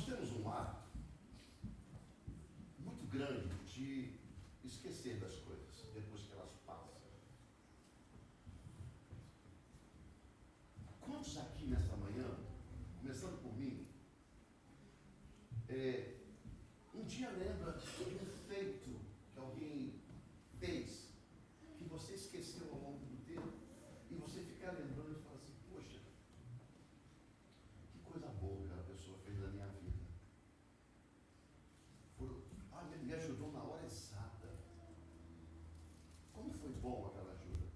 Nós temos um hábito muito grande de esquecer das coisas depois que elas passam. Quantos aqui nessa manhã, começando por mim, um dia lembra de um feito que alguém fez, que você esqueceu ao longo do tempo, e você fica lembrando e fala assim, poxa, que coisa boa que aquela pessoa fez na minha vida. Me ajudou na hora exata. Como foi bom aquela ajuda.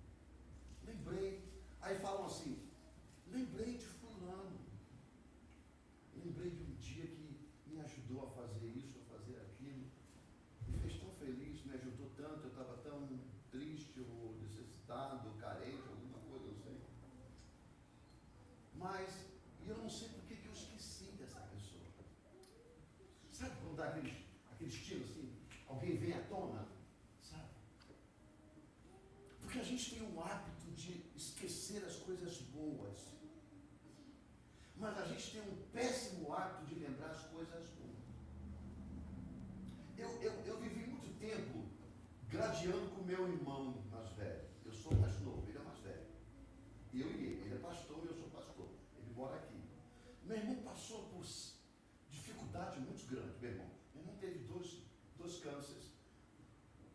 Lembrei. Aí falam assim, lembrei de fulano. Lembrei de um dia que me ajudou a fazer isso, a fazer aquilo. Me fez tão feliz, me ajudou tanto, eu estava tão triste ou necessitado, ou carente, alguma coisa, não sei. Mas eu não sei por que eu esqueci dessa pessoa. Sabe quando dá aquele estilo assim, alguém vem à tona, sabe? Porque a gente tem o hábito de esquecer as coisas boas, mas a gente tem um péssimo hábito de lembrar as coisas boas. Eu vivi muito tempo gladiando com meu irmão mais velho. Eu sou mais novo, ele é mais velho. Ele é pastor e eu sou pastor. Ele mora aqui. Meu irmão passou por dificuldade muito grande, meu irmão. Meu irmão teve dois cânceres,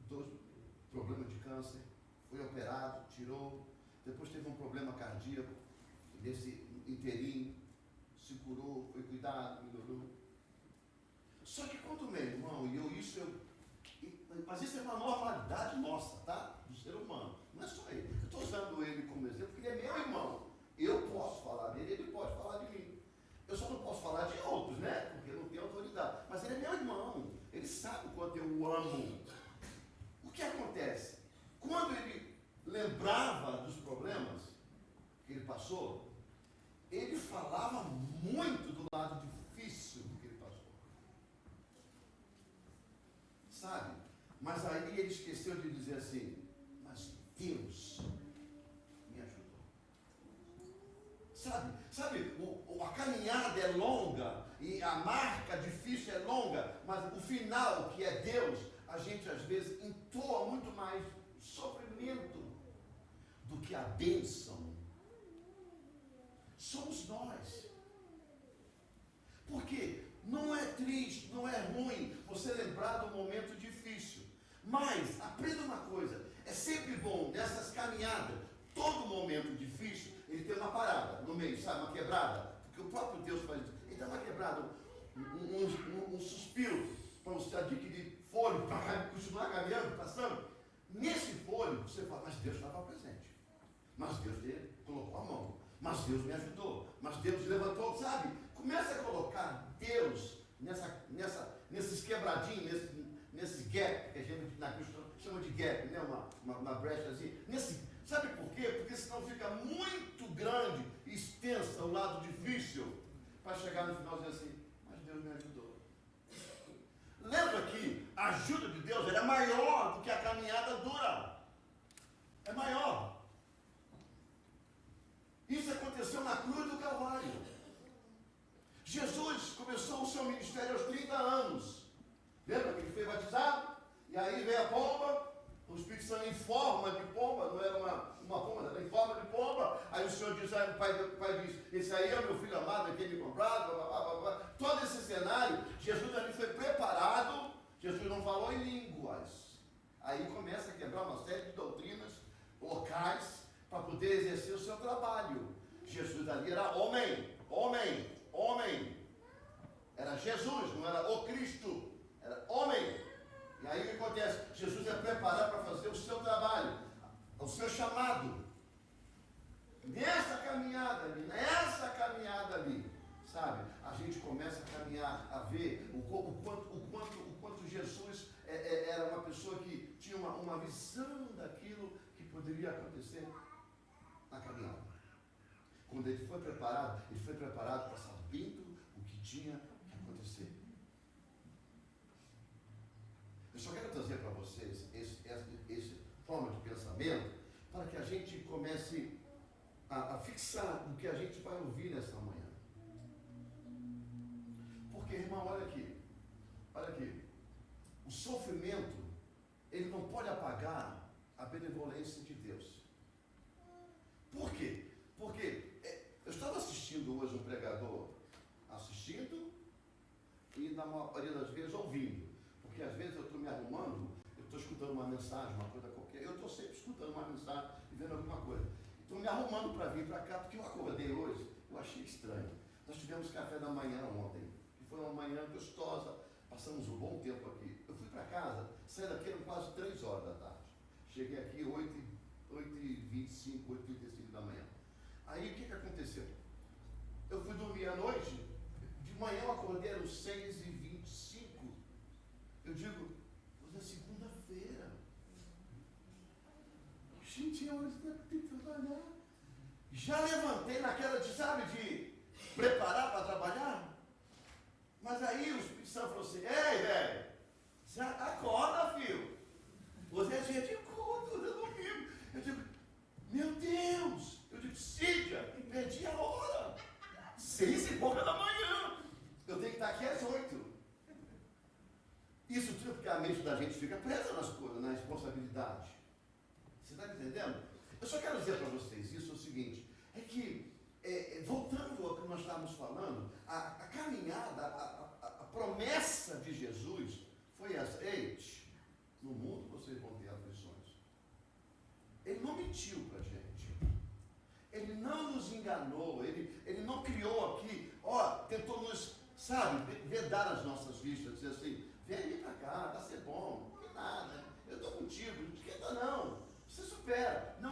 2 problemas de câncer, foi operado, tirou, depois teve um problema cardíaco, desse inteirinho, se curou, foi cuidado, melhorou. Só que quando meu irmão, mas isso é uma normalidade nossa, tá? Do ser humano, não é só ele. Eu estou usando ele como exemplo porque ele é meu irmão. Eu posso falar dele, ele pode falar de mim. Eu só não posso falar de outros, né? Porque eu não tenho autoridade. Mas ele é meu irmão. Ele sabe o quanto eu o amo. O que acontece? Quando ele lembrava dos problemas que ele passou, ele falava muito do lado difícil que ele passou. Sabe? Mas aí ele esqueceu de dizer assim, mas Deus me ajudou. Sabe, a caminhada é longa e a marca difícil é longa, mas o final, que é Deus, a gente às vezes entoa muito mais sofrimento do que a bênção. Somos nós. Porque não é triste, não é ruim você lembrar do momento difícil. Mas, aprenda uma coisa, é sempre bom nessas caminhadas, todo momento difícil, ele tem uma parada no meio, sabe, uma quebrada. Porque o próprio Deus faz isso. Ele dá uma quebrada, um suspiro para você adquirir fôlego, para continuar caminhando, passando. Nesse fôlego, você fala, mas Deus estava presente. Mas Deus colocou a mão. Mas Deus me ajudou. Mas Deus levantou, sabe? Começa a colocar Deus nesses quebradinhos, nesses gap, que a gente na Cristo chama de gap, né? uma brecha assim. Sabe por quê? Porque senão fica muito grande e extensa o lado difícil, para chegar no final e dizer assim, mas Deus me ajudou. Lembra que a ajuda de Deus é maior do que a caminhada dura. É maior. Isso aconteceu na cruz do Calvário. Jesus começou o seu ministério aos 30 anos. Lembra que ele foi batizado? E aí veio a pomba, o Espírito Santo em forma de pomba, não era uma pomba, era em forma de pomba. Aí o Senhor diz, o pai diz, esse aí é o meu filho amado, aquele me comprado, blá, blá, blá, blá. Todo esse cenário, Jesus ali foi preparado, Jesus não falou em línguas. Aí começa a quebrar uma série de doutrinas locais para poder exercer o seu trabalho. Jesus ali era homem. Era Jesus, não era o Cristo, era homem. E aí o que acontece? Jesus é preparado para fazer o seu trabalho, o seu chamado. Nessa caminhada ali, sabe? A gente começa a caminhar, a ver o quanto Jesus era uma pessoa que tinha uma visão daquilo que poderia acontecer na caminhada. Quando ele foi preparado para sabendo o que tinha que acontecer. Eu só quero trazer para vocês esse forma de pensamento para que a gente comece a fixar o que a gente vai ouvir nessa manhã. Porque, sofrimento, ele não pode apagar a benevolência de Deus. Por quê? Porque eu estava assistindo hoje um pregador, assistindo e na maioria das vezes ouvindo. Porque às vezes eu estou me arrumando, eu estou escutando uma mensagem, uma coisa qualquer, eu estou sempre escutando uma mensagem e vendo alguma coisa. Estou me arrumando para vir para cá, porque eu acordei hoje, eu achei estranho. Nós tivemos café da manhã ontem, que foi uma manhã gostosa, passamos um bom tempo aqui. Eu fui para casa, saí daqui, eram quase 3 horas da tarde. Cheguei aqui 8h25, 8h35 da manhã. Aí o que aconteceu? Eu fui dormir à noite, de manhã eu acordei, eram 6h25. Eu digo, hoje é segunda-feira. Gente, hoje tem que trabalhar. Já levantei naquela de, sabe, de preparar para trabalhar? Mas aí o Espírito Santo falou assim, ei, velho, você acorda, filho. Você é dia de culto, eu domingo. Eu digo, meu Deus. Eu digo, Cídia, perdi a hora. 6h pouca da manhã. Eu tenho que estar aqui às 8. Isso tudo porque a mente da gente fica presa nas coisas, na responsabilidade. Você está entendendo? Eu só quero dizer para vocês isso, é o seguinte, é que, voltando ao que nós estávamos falando, a caminhada, a promessa de Jesus foi essa. Ei, no mundo vocês vão ter aflições. Ele não mentiu para a gente. Ele não nos enganou. Ele não criou aqui, tentou nos, sabe, vedar as nossas vistas, dizer assim, vem para cá, vai ser bom, não tem nada, eu estou contigo, não esquenta não, você supera. Não,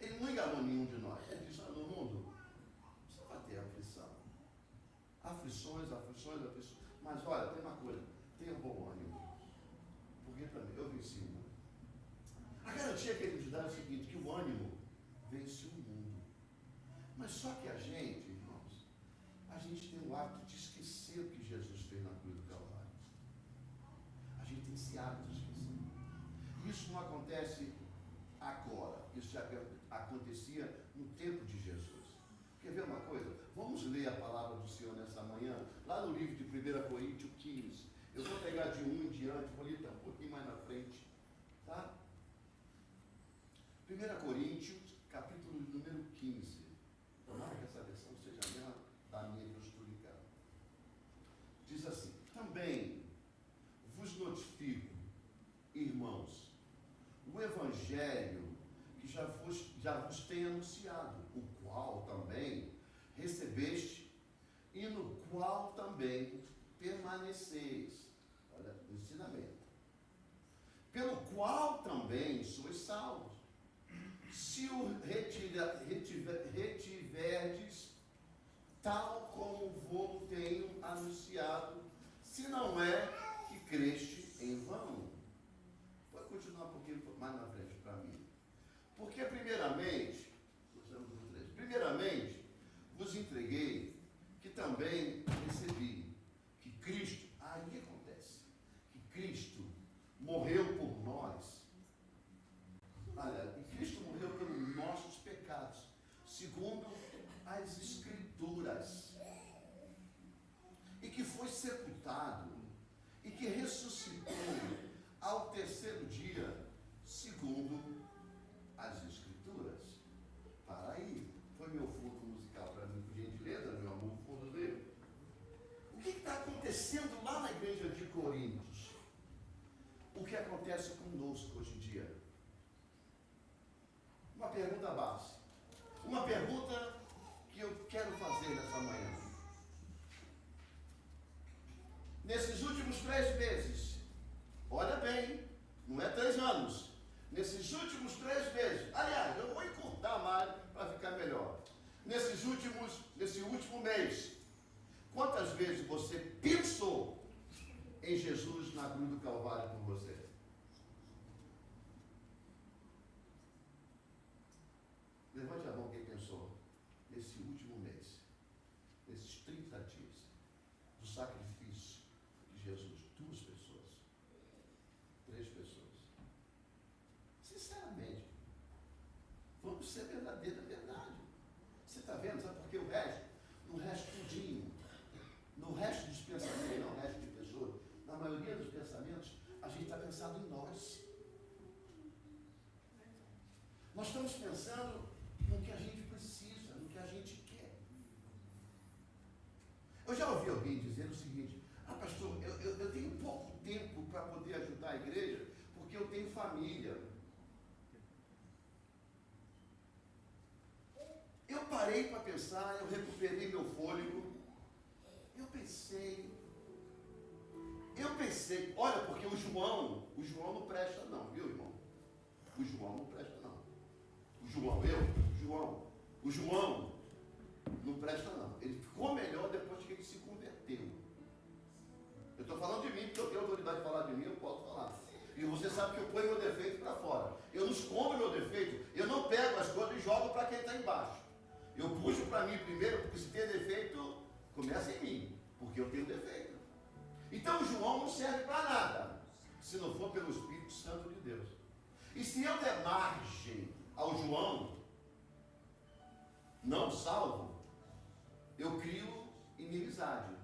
ele não enganou nenhum de nós. Ele disse, no mundo, você vai ter aflição. Aflições, mas olha, tem uma coisa, tenha bom ânimo, porque também eu venci o mundo. A garantia que ele nos dá é o seguinte, que o ânimo vence o mundo. Mas só que a gente, irmãos, a gente tem o hábito de esquecer o que Jesus fez na cruz do Calvário. A gente tem esse hábito de esquecer. Isso não acontece agora. Isso já acontecia no tempo de Jesus. Quer ver uma coisa? Vamos ler a palavra do Senhor nessa manhã, lá no livro de 1 Coríntios 15. Eu vou pegar de 1 em diante, vou ler um pouquinho mais na frente. Tá? 1 Coríntios, capítulo número 15. Tomara que essa versão seja a mesma da minha que eu estou ligado. Diz assim, também vos notifico, irmãos, o evangelho que já vos tem anunciado, o qual também recebeste e no qual também permaneceis. Olha, o ensinamento. Pelo qual também sois salvos, se o retiverdes, tal como vou tenho anunciado, se não é que creste em vão. Vou continuar um pouquinho mais na frente para mim. Porque primeiramente vos entreguei que também recebi que Cristo, aí acontece, que Cristo morreu por nós. Olha, e Cristo morreu pelos nossos pecados, segundo as Escrituras, e que foi sepultado, e que ressuscitou ao terceiro dia, segundo as Escrituras. Para aí, foi meu fundo musical para mim, por gentileza, meu amor, fundo dele. O que está acontecendo lá na igreja de Coríntios? O que acontece conosco hoje em dia? Uma pergunta básica. Uma pergunta que eu quero fazer nessa manhã. Nesses últimos 3 meses, olha bem, não é 3 anos. Nesses últimos 3 meses, aliás, eu vou encurtar mais para ficar melhor. Nesse último mês, quantas vezes você pensou em Jesus na cruz do Calvário por você? Levante a mão quem pensou nesse último mês, nesses 30 dias, do sacrifício de Jesus. 2 pessoas, 3 pessoas. Sinceramente, vamos ser verdadeira verdade. Você está vendo? Sabe por que o resto? No resto tudinho, no resto dos pensamentos, não no resto de pessoas, na maioria dos pensamentos, estamos pensando no que a gente precisa, no que a gente quer. Eu já ouvi alguém dizer o seguinte: pastor, eu tenho pouco tempo para poder ajudar a igreja, porque eu tenho família. Eu parei para pensar, eu recuperei meu fôlego. Eu pensei, olha, porque o João não presta não, viu, irmão? O João não presta não. O João não presta não. Ele ficou melhor depois que ele se converteu. Eu estou falando de mim, porque eu tenho autoridade de falar de mim, eu posso falar. E você sabe que eu ponho meu defeito para fora. Eu não escondo meu defeito, eu não pego as coisas e jogo para quem está embaixo. Eu puxo para mim primeiro, porque se tem defeito, começa em mim, porque eu tenho defeito. Então o João não serve para nada, se não for pelo Espírito Santo de Deus. E se eu der margem ao João, não salvo, eu crio inimizade.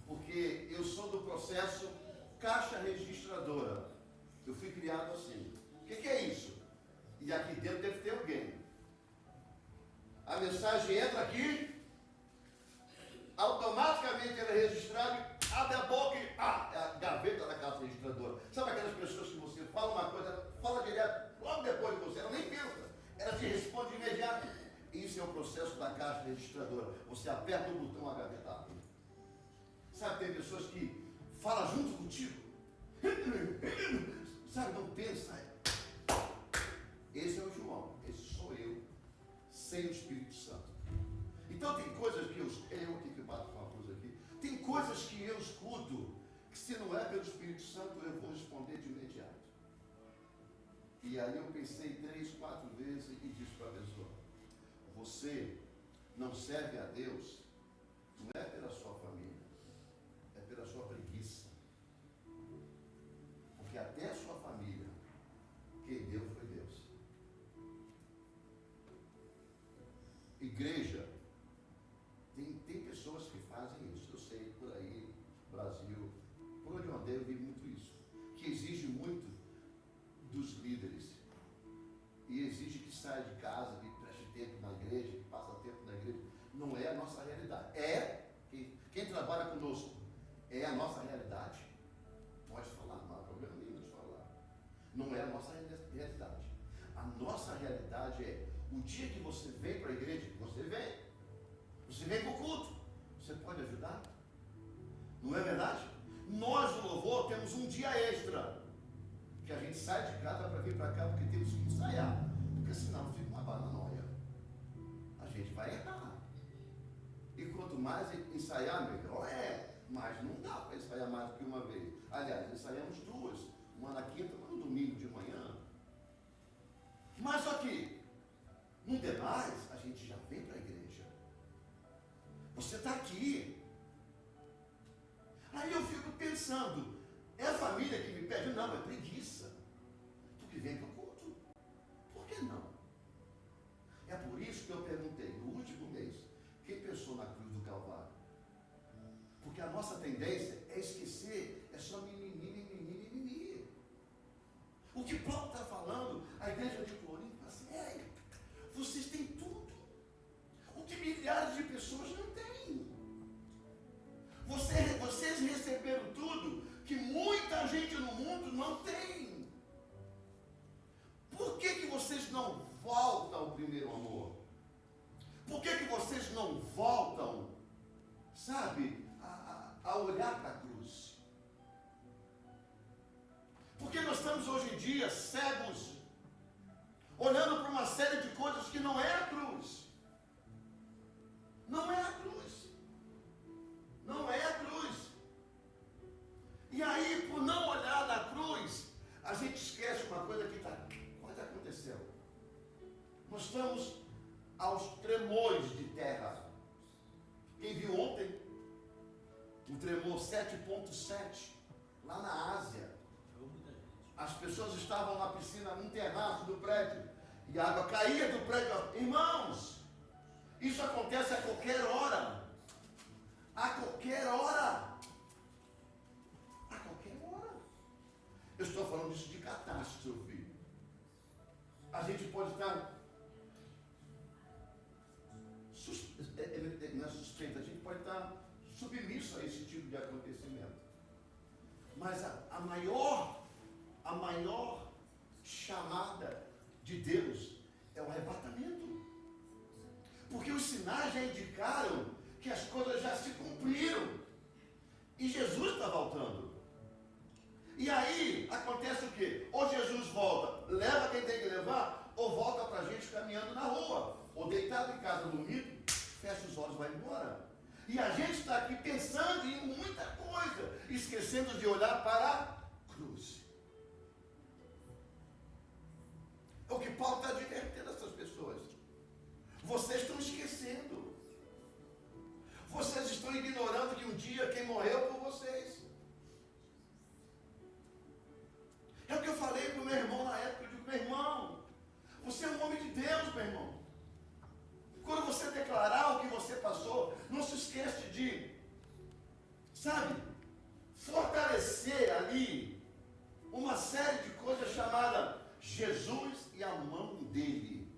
Porque eu sou do processo caixa registradora. Eu fui criado assim. O que é isso? E aqui dentro deve ter alguém. A mensagem entra aqui, automaticamente ela é registrada, abre a boca e é a gaveta da caixa registradora. Sabe aquelas pessoas que você fala uma coisa, fala direto, logo depois de você, ela nem pensa, ela te responde imediato. Isso é o processo da caixa registradora. Você aperta o botão, a gaveta abre. Sabe, tem pessoas que falam junto contigo. Sabe, não pensa. Esse é o João, esse sou eu, sem o Espírito Santo. Então tem coisas que eu aqui que bato com uma coisa aqui, tem coisas que eu escuto, que se não é pelo Espírito Santo, eu vou responder de imediato. E aí eu pensei 3, 4 vezes e disse para a pessoa: você não serve a Deus, não é pela sua família, é pela sua preguiça. Porque até a sua família, quem deu foi Deus. Igreja, tem pessoas que fazem isso. Eu sei, por aí, Brasil, por onde eu andei, eu vi muito isso. Que exige muito dos líderes. E exige que saia de casa, que preste tempo na igreja, que passe tempo na igreja. Não é a nossa realidade. Quem trabalha conosco, é a nossa realidade. Pode falar, não há problema nenhum de falar. Não é a nossa realidade. A nossa realidade é o dia que você vem para a igreja, você vem para o culto, você pode ajudar? Não é verdade? Nós, no louvor, temos um dia extra, que a gente sai de casa para vir para cá, porque temos que ensaiar, porque senão fica uma bananóia. A gente vai errar. E quanto mais ensaiar, melhor é. Mas não dá para ensaiar mais do que uma vez. Aliás, ensaiamos 2, uma na quinta, uma no domingo de manhã. Mas aqui, no demais, a gente já vem para a igreja. Você está aqui. Aí eu fico pensando, é a família que me pede? Não, é preguiça. Porque vem para o culto. Por que não? É por isso que eu perguntei, no último mês, quem pensou na cruz do Calvário? Porque a nossa tendência é esquecer, é só mimimi. O que Paulo está falando, a igreja de Corinto fala assim: vocês têm tudo. O que milhares de pessoas não têm. Vocês receberam tudo que muita gente no mundo não tem. Por que vocês não voltam ao primeiro amor? Por que vocês não voltam, sabe, a olhar para a cruz? Porque nós estamos hoje em dia cegos, olhando para uma série de coisas que não é a cruz. Não é a cruz. Não é a cruz. E aí, por não olhar na cruz, a gente esquece uma coisa que quase aconteceu. Nós estamos aos tremores de terra. Quem viu ontem o tremor 7.7 lá na Ásia? As pessoas estavam na piscina, num terraço do prédio, e a água caía do prédio. Irmãos, isso acontece a qualquer hora. A qualquer hora. A qualquer hora. Eu estou falando isso de catástrofe. A gente pode estar submisso a esse tipo de acontecimento. Mas a maior chamada de Deus é o arrebatamento. Porque os sinais já indicaram que as coisas já se cumpriram. E Jesus está voltando. E aí acontece o quê? Ou Jesus volta, leva quem tem que levar, ou volta para a gente caminhando na rua, ou deitado em casa dormindo, fecha os olhos e vai embora. E a gente está aqui pensando em muita coisa, esquecendo de olhar para a cruz. É o que Paulo está advertendo essas pessoas. Vocês estão esquecendo. Vocês estão ignorando que um dia quem morreu por vocês. É o que eu falei para o meu irmão na época. Eu digo, meu irmão, você é um homem de Deus, meu irmão. Quando você declarar o que você passou, não se esquece de, sabe, fortalecer ali uma série de coisas chamada Jesus e a mão dele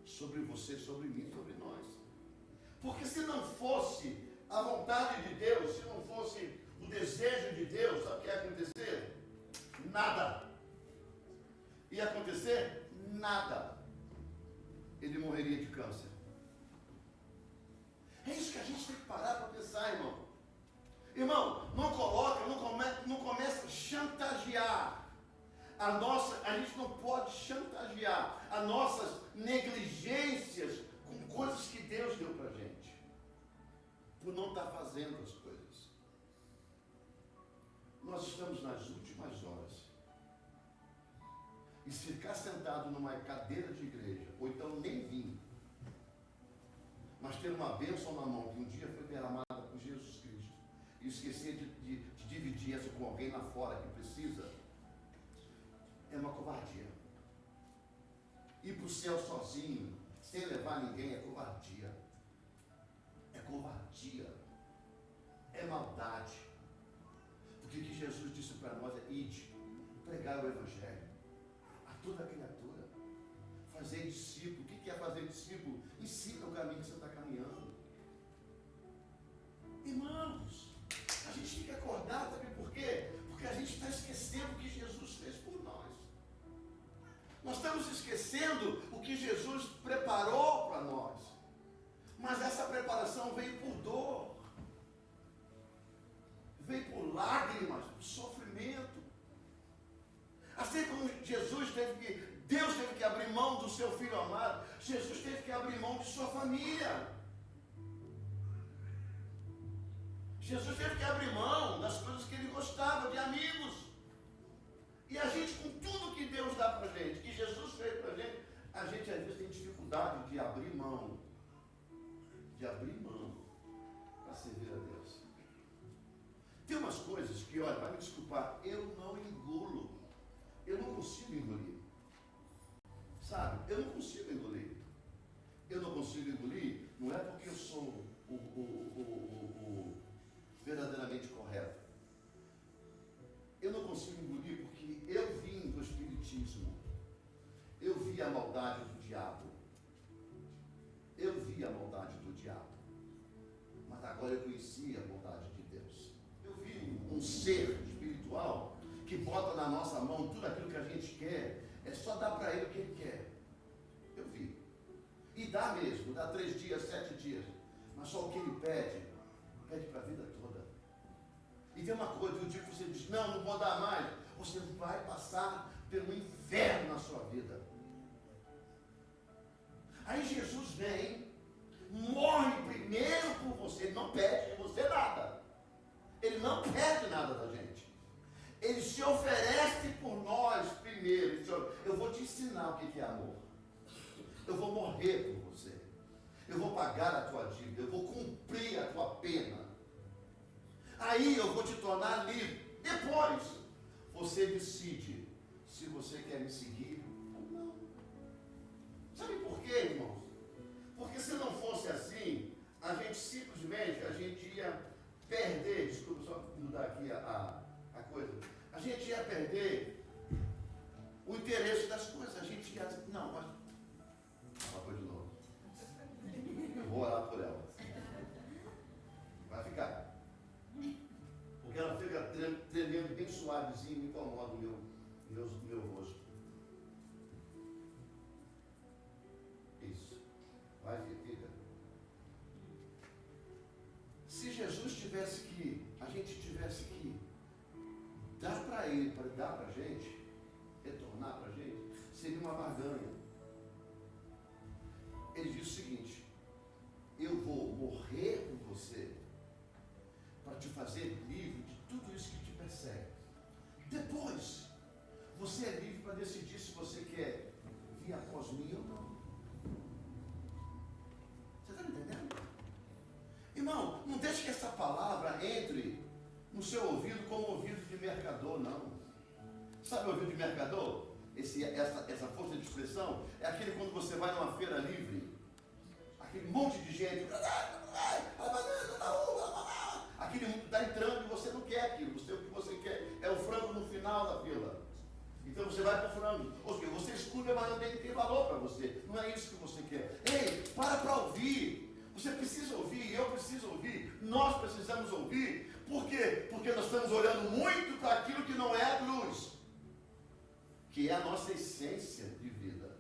sobre você, sobre mim, sobre nós. Porque se não fosse a vontade de Deus, se não fosse o desejo de Deus, sabe o que ia acontecer? Nada. Ia acontecer nada. Ele morreria de câncer. É isso que a gente tem que parar para pensar, irmão. Irmão, não começa a chantagear. A gente não pode chantagear as nossas negligências com coisas que Deus deu para a gente. Por não estar fazendo as coisas. Nós estamos nas últimas horas. E se ficar sentado numa cadeira de igreja, ou então nem vir, mas ter uma bênção na mão que um dia foi derramada por Jesus Cristo, e esquecer de dividir isso com alguém lá fora que precisa, é uma covardia. Ir para o céu sozinho, sem levar ninguém, é covardia. É covardia. É maldade. Porque o que Jesus disse para nós é: ide, pregar o Evangelho a toda criatura, fazer discípulo. O que é fazer discípulo? Ensina o caminho que você está caminhando. Irmãos, a gente tem que acordar, sabe por quê? Porque a gente está esquecendo o que Jesus fez por nós. Nós estamos esquecendo o que Jesus preparou para nós. Mas essa preparação veio por dor, veio por lágrimas, por sofrimento. Assim como Deus teve que abrir mão do seu Filho amado, Jesus teve que abrir mão de sua família. Jesus teve que abrir mão das coisas que ele gostava, de amigos. E a gente, com tudo que Deus dá para a gente, que Jesus fez para a gente às vezes tem dificuldade de abrir mão. Para servir a Deus. Tem umas coisas que, olha, vai me desculpar, eu não engulo. Eu não consigo engolir. Sabe? Eu não consigo engolir. Eu não consigo engolir, não é porque eu sou o verdadeiramente correto. Eu não consigo engolir porque eu vim do Espiritismo. Eu vi a maldade do diabo. Eu vi a maldade do diabo. Mas agora eu conheci a bondade de Deus. Eu vi um ser espiritual que bota na nossa mão tudo aquilo que a gente quer. É só dar para ele o que ele quer. Eu vi. E dá mesmo, dá 3 dias, 7 dias. Mas só o que ele pede para a vida toda. E tem uma coisa, o dia que você diz, não vou dar mais, você vai passar pelo inferno na sua vida. Aí Jesus vem, morre primeiro por você, ele não pede de você nada. Ele não pede nada da gente. Ele se oferece por nós primeiro. Ele diz, eu vou te ensinar o que é amor. Eu vou morrer por você. Eu vou pagar a tua dívida. Eu vou cumprir a tua pena. Aí eu vou te tornar livre. Depois, você decide se você quer me seguir ou não. Sabe por quê, irmãos? Porque se não fosse assim, a gente simplesmente, ia perder, desculpa só mudar aqui a coisa, a gente ia perder o interesse das coisas. A gente ia dizer, não, mas ela foi de novo. Eu vou orar por ela. Vai ficar. suavezinho, incomoda o meu rosto. Isso. Vai, fica. Se Jesus tivesse que, a gente tivesse que dar para ele, para dar para a gente, retornar para a gente, seria uma barganha. Ele diz o seguinte: eu vou morrer por você para te fazer livre de tudo isso que te persegue. Depois, você é livre para decidir se você quer vir após mim ou não. Você está me entendendo? Irmão, não deixe que essa palavra entre no seu ouvido como ouvido de mercador, não. Sabe o ouvido de mercador? Essa força de expressão é aquele quando você vai numa feira livre, aquele monte de gente, aquele mundo está entrando e você não quer aquilo. O que você quer é o frango no final da fila. Então você vai para o frango. Ou seja, você escuta, mas não tem valor para você. Não é isso que você quer. Ei, para ouvir. Você precisa ouvir, eu preciso ouvir, nós precisamos ouvir. Por quê? Porque nós estamos olhando muito para aquilo que não é a cruz, que é a nossa essência de vida.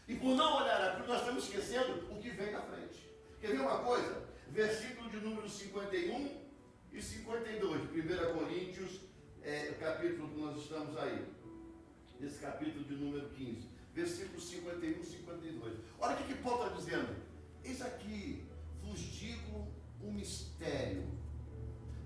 E por não olhar a cruz, nós estamos esquecendo o que vem na frente. Quer ver uma coisa? Versículo de número 51 e 52, 1 Coríntios, capítulo que nós estamos aí. Esse capítulo de número 15. Versículos 51 e 52. Olha o que Paulo está dizendo. Eis aqui vos digo um mistério,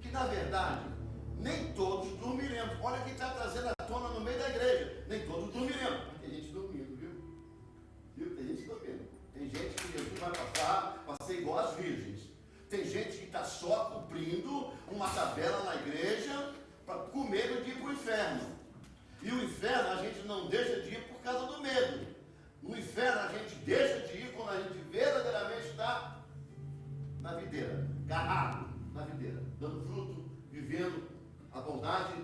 que na verdade nem todos dormiremos. Olha quem está trazendo à tona no meio da igreja. Nem todos dormiremos. Tem gente dormindo, viu? Tem gente dormindo. Tem gente que Jesus vai passar, vai ser igual às virgens. Tem gente que está só cumprindo uma tabela na igreja com medo de ir para o inferno. E o inferno a gente não deixa de ir por causa do medo. No inferno a gente deixa de ir quando a gente verdadeiramente está na videira, agarrado na videira, dando fruto, vivendo a bondade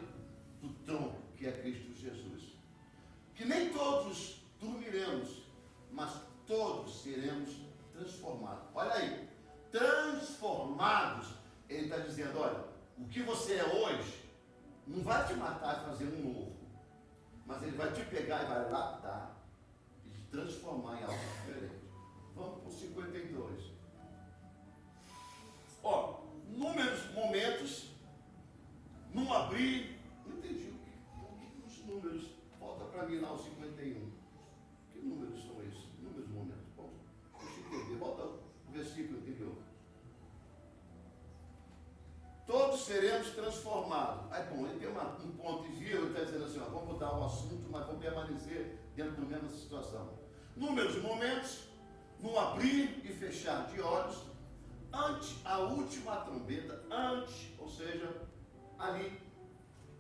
do tronco que é Cristo Jesus. Que nem todos dormiremos, mas todos seremos transformados. Olha aí, transformados. Ele está dizendo, olha, o que você é hoje não vai te matar e fazer um novo, mas ele vai te pegar e vai lapidar e te transformar em algo diferente. Vamos para o 52. Ó, números, momentos, num abrir, não entendi o que os números, volta para mim lá o 51. Que números são esses? Números, momentos. Bom, deixa eu entender, volta o versículo anterior. Todos seremos transformados. Aí, bom, ele tem um ponto e vírgula, ele está dizendo assim, ó, vamos mudar o assunto, mas vamos permanecer dentro da mesma situação. Números, momentos, no abrir e fechar de olhos, ante a última trombeta, ou seja, ali,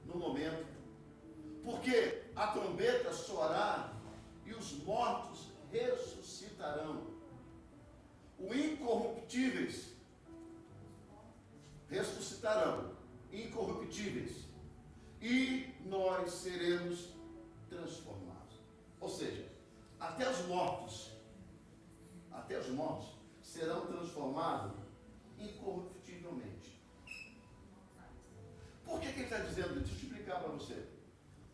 no momento, porque a trombeta soará e os mortos ressuscitarão. O incorruptíveis ressuscitarão, incorruptíveis, e nós seremos transformados. Ou seja, até os mortos serão transformados incorruptivelmente. Por que ele está dizendo isso? Deixa eu explicar para você.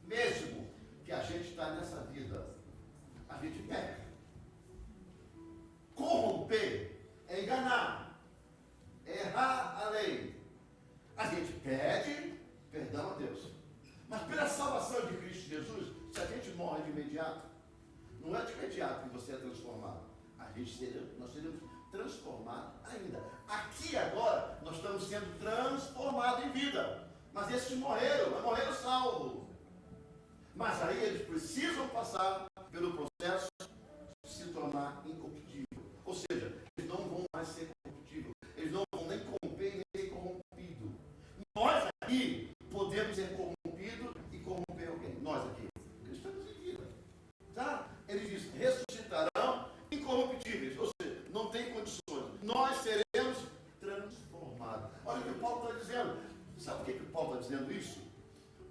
Mesmo que a gente está nessa vida, a gente peca. Corromper é enganar, é errar a lei. A gente pede perdão a Deus. Mas pela salvação de Cristo Jesus, se a gente morre de imediato, não é de imediato que você é transformado. Nós seremos transformados ainda. Aqui agora, nós estamos sendo transformados em vida. Mas esses morreram, mas morreram salvos. Mas aí eles precisam passar pelo processo de se tornar incorruptível. Ou seja, eles não vão mais ser corruptíveis. Eles não vão nem corromper, nem ser corrompido. Nós aqui podemos ser corrompidos e corromper alguém. Nós aqui. Estamos em vida. Tá? Ele diz, ressuscitarão incorruptíveis. Ou seja, não tem condições. Nós seremos transformados. Olha o que o Paulo está dizendo. Sabe por que o Paulo está dizendo isso?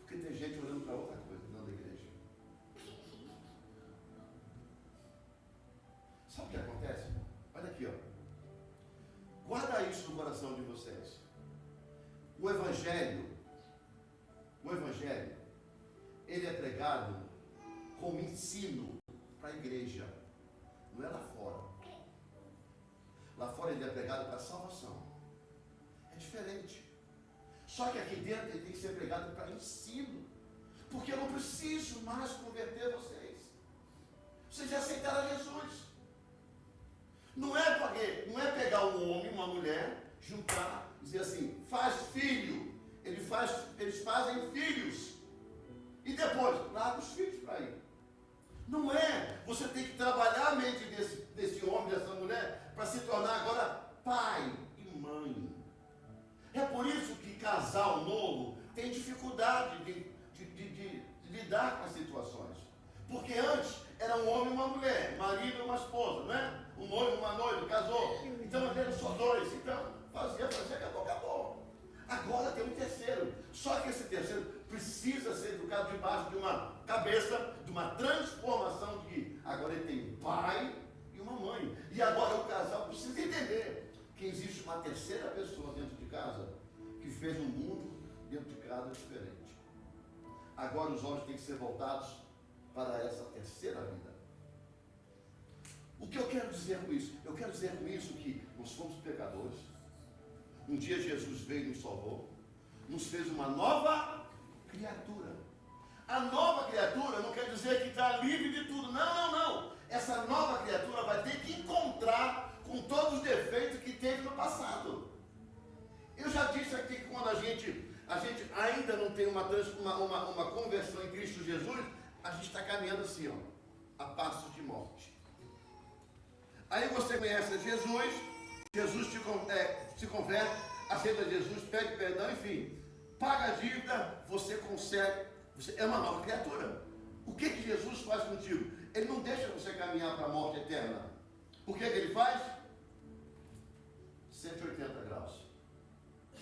Porque tem gente olhando para outra coisa dentro da igreja. Sabe o que acontece? Olha aqui, ó. Guarda isso no coração de vocês. O Evangelho O Evangelho, ele é pregado como ensino para a igreja, não é lá fora. Lá fora ele é pregado para salvação. É diferente. Só que aqui dentro ele tem que ser pregado para ensino. Porque eu não preciso mais converter vocês. Vocês já aceitaram Jesus. Não é pegar um homem, uma mulher, juntar, dizer assim, faz filho. Eles fazem filhos. E depois, larga os filhos para ir. Não é. Você tem que trabalhar a mente desse homem, dessa mulher, para se tornar agora pai e mãe. É por isso que casal novo tem dificuldade de lidar com as situações. Porque antes era um homem e uma mulher, marido e uma esposa, não é? Um noivo e uma noiva, casou. Então eram só dois. Então fazia, acabou. Agora tem um terceiro. Só que esse terceiro precisa ser educado debaixo de uma cabeça, de uma transformação de que agora ele tem um pai e uma mãe. E agora o casal precisa entender que existe uma terceira pessoa dentro de casa que fez um mundo dentro de casa diferente. Agora os olhos têm que ser voltados para essa terceira vida. O que eu quero dizer com isso? Eu quero dizer com isso que nós fomos pecadores. Um dia Jesus veio e nos salvou. Nos fez uma nova criatura. A nova criatura não quer dizer que está livre de tudo. Não. Essa nova criatura vai ter que encontrar com todos os defeitos que teve no passado. Eu já disse aqui que quando a gente ainda não tem uma conversão em Cristo Jesus, a gente está caminhando assim, ó, a passos de morte. Aí você conhece Jesus se converte, aceita Jesus, pede perdão, enfim, paga a dívida, você consegue, você é uma nova criatura. O que Jesus faz contigo? Ele não deixa você caminhar para a morte eterna. O que ele faz? 180 graus.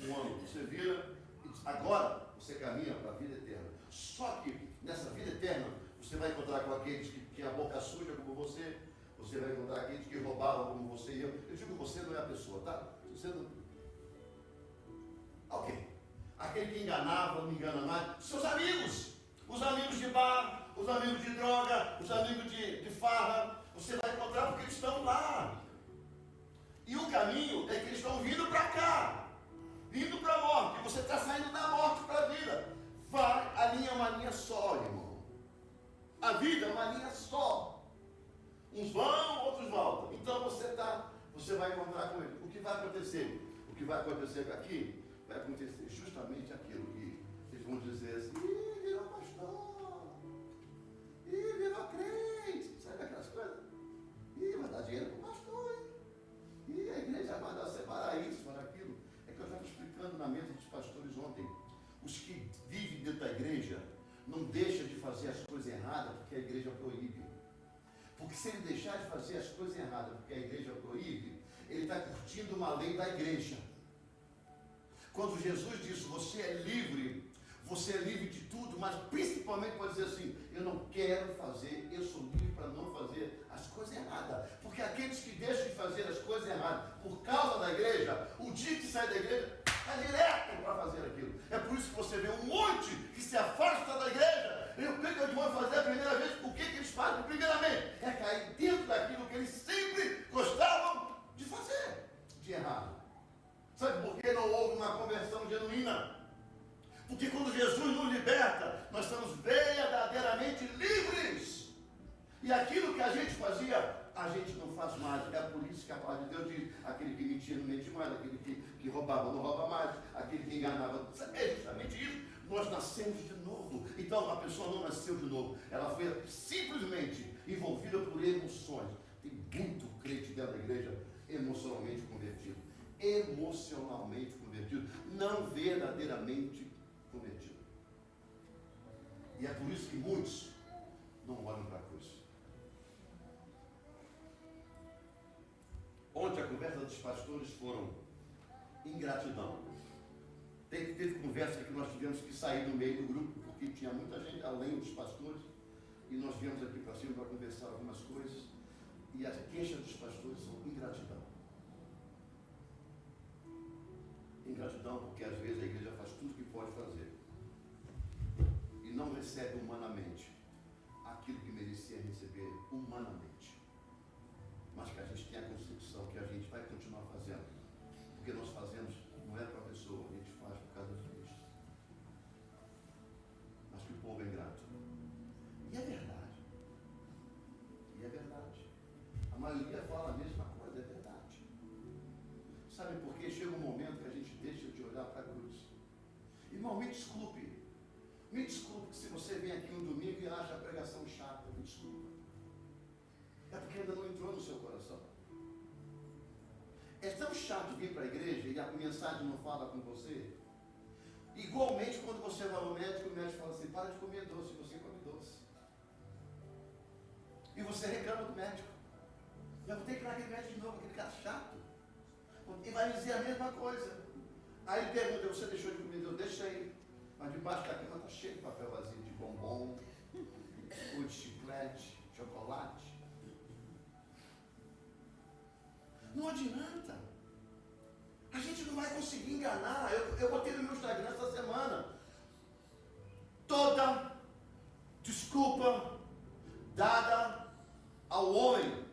Um ano, você vira, agora você caminha para a vida eterna. Só que nessa vida eterna, você vai encontrar com aqueles que tinham a boca suja como você vai encontrar aqueles que roubavam como você e eu. Eu digo que você não é a pessoa, tá? Você não... Ok. Aquele que enganava, não engana mais. Seus amigos. Os amigos de bar, os amigos de droga, os amigos de farra. Você vai encontrar porque eles estão lá. E o caminho é que eles estão vindo para cá. Vindo para a morte. E você está saindo da morte para a vida. A linha é uma linha só, irmão. A vida é uma linha só. Uns vão, outros voltam. Então você vai encontrar com ele. O que vai acontecer? O que vai acontecer aqui vai acontecer justamente aquilo que eles vão dizer assim, virou pastor, virou crente, sabe aquelas coisas? Vai dar dinheiro para o pastor, hein? A igreja vai dar separar isso, para aquilo. É que eu estava explicando na mesa dos pastores ontem. Os que vivem dentro da igreja não deixam de fazer as coisas erradas porque a igreja proíbe. Porque se ele deixar de fazer as coisas erradas porque a igreja proíbe, ele está curtindo uma lei da igreja. Quando Jesus disse, você é livre de tudo, mas principalmente pode dizer assim, eu não quero fazer, eu sou livre para não fazer as coisas erradas. Porque aqueles que deixam de fazer as coisas erradas por causa da igreja, o dia que sai da igreja, está direto para fazer aquilo. É por isso que você vê um monte que se afasta da igreja. E o que eles vão fazer a primeira vez? O que eles fazem primeiramente? É cair dentro daquilo que eles sempre gostavam de fazer, de errado. Sabe por que não houve uma conversão genuína? Porque quando Jesus nos liberta, nós estamos verdadeiramente livres. E aquilo que a gente fazia, a gente não faz mais. É por isso que a palavra de Deus diz, aquele que mentia não mente mais, aquele que roubava não rouba mais, aquele que enganava. É justamente isso. Nós nascemos de novo. Então a pessoa não nasceu de novo. Ela foi simplesmente envolvida por emoções. Tem muito crente dentro da igreja emocionalmente convertido. Emocionalmente convertido. Não verdadeiramente convertido. E é por isso que muitos não olham para a cruz. Ontem a conversa dos pastores foram ingratidão. Teve conversa que nós tivemos que sair do meio do grupo, porque tinha muita gente além dos pastores, e nós viemos aqui para cima para conversar algumas coisas, e a queixa dos pastores são ingratidão. Ingratidão porque às vezes a igreja faz tudo o que pode fazer, recebe humanamente aquilo que merecia receber humanamente, mas que a gente tem a concepção que a gente vai continuar fazendo, porque nós fazemos, não é para a pessoa, a gente faz por causa de Cristo. Mas que o povo é ingrato. E é verdade. E é verdade. A maioria fala a mesma coisa, é verdade. Sabe por quê? Chega um momento que a gente deixa de olhar para a cruz. Irmão, me desculpe. Me desculpe se você vem aqui um domingo e acha a pregação chata. Me desculpa. É porque ainda não entrou no seu coração. É tão chato vir para a igreja e a mensagem não fala com você. Igualmente, quando você vai ao médico, o médico fala assim: para de comer doce, você come doce. E você reclama do médico. Eu vou ter que ir naquele médico de novo, aquele cara chato. E vai dizer a mesma coisa. Aí ele pergunta: você deixou de comer doce? Deixa aí. Mas debaixo da cama está cheio de papel vazio, de bombom, de chiclete, chocolate. Não adianta. A gente não vai conseguir enganar. Eu botei no meu Instagram essa semana. Toda desculpa dada ao homem,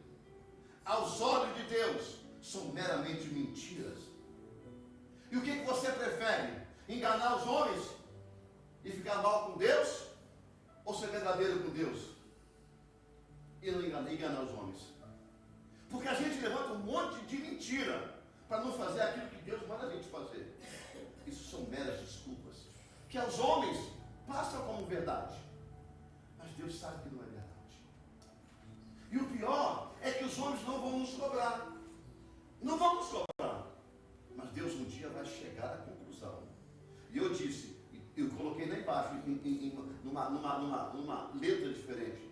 aos olhos de Deus, são meramente mentiras. E o que você prefere? Enganar os homens e ficar mal com Deus? Ou ser verdadeiro com Deus e não enganar os homens? Porque a gente levanta um monte de mentira para não fazer aquilo que Deus manda a gente fazer. Isso são meras desculpas que aos homens passam como verdade, mas Deus sabe que não é verdade. E o pior é que os homens não vão nos cobrar. Não vão nos cobrar. Mas Deus um dia vai chegar à conclusão. E eu disse, eu coloquei lá embaixo, numa letra diferente.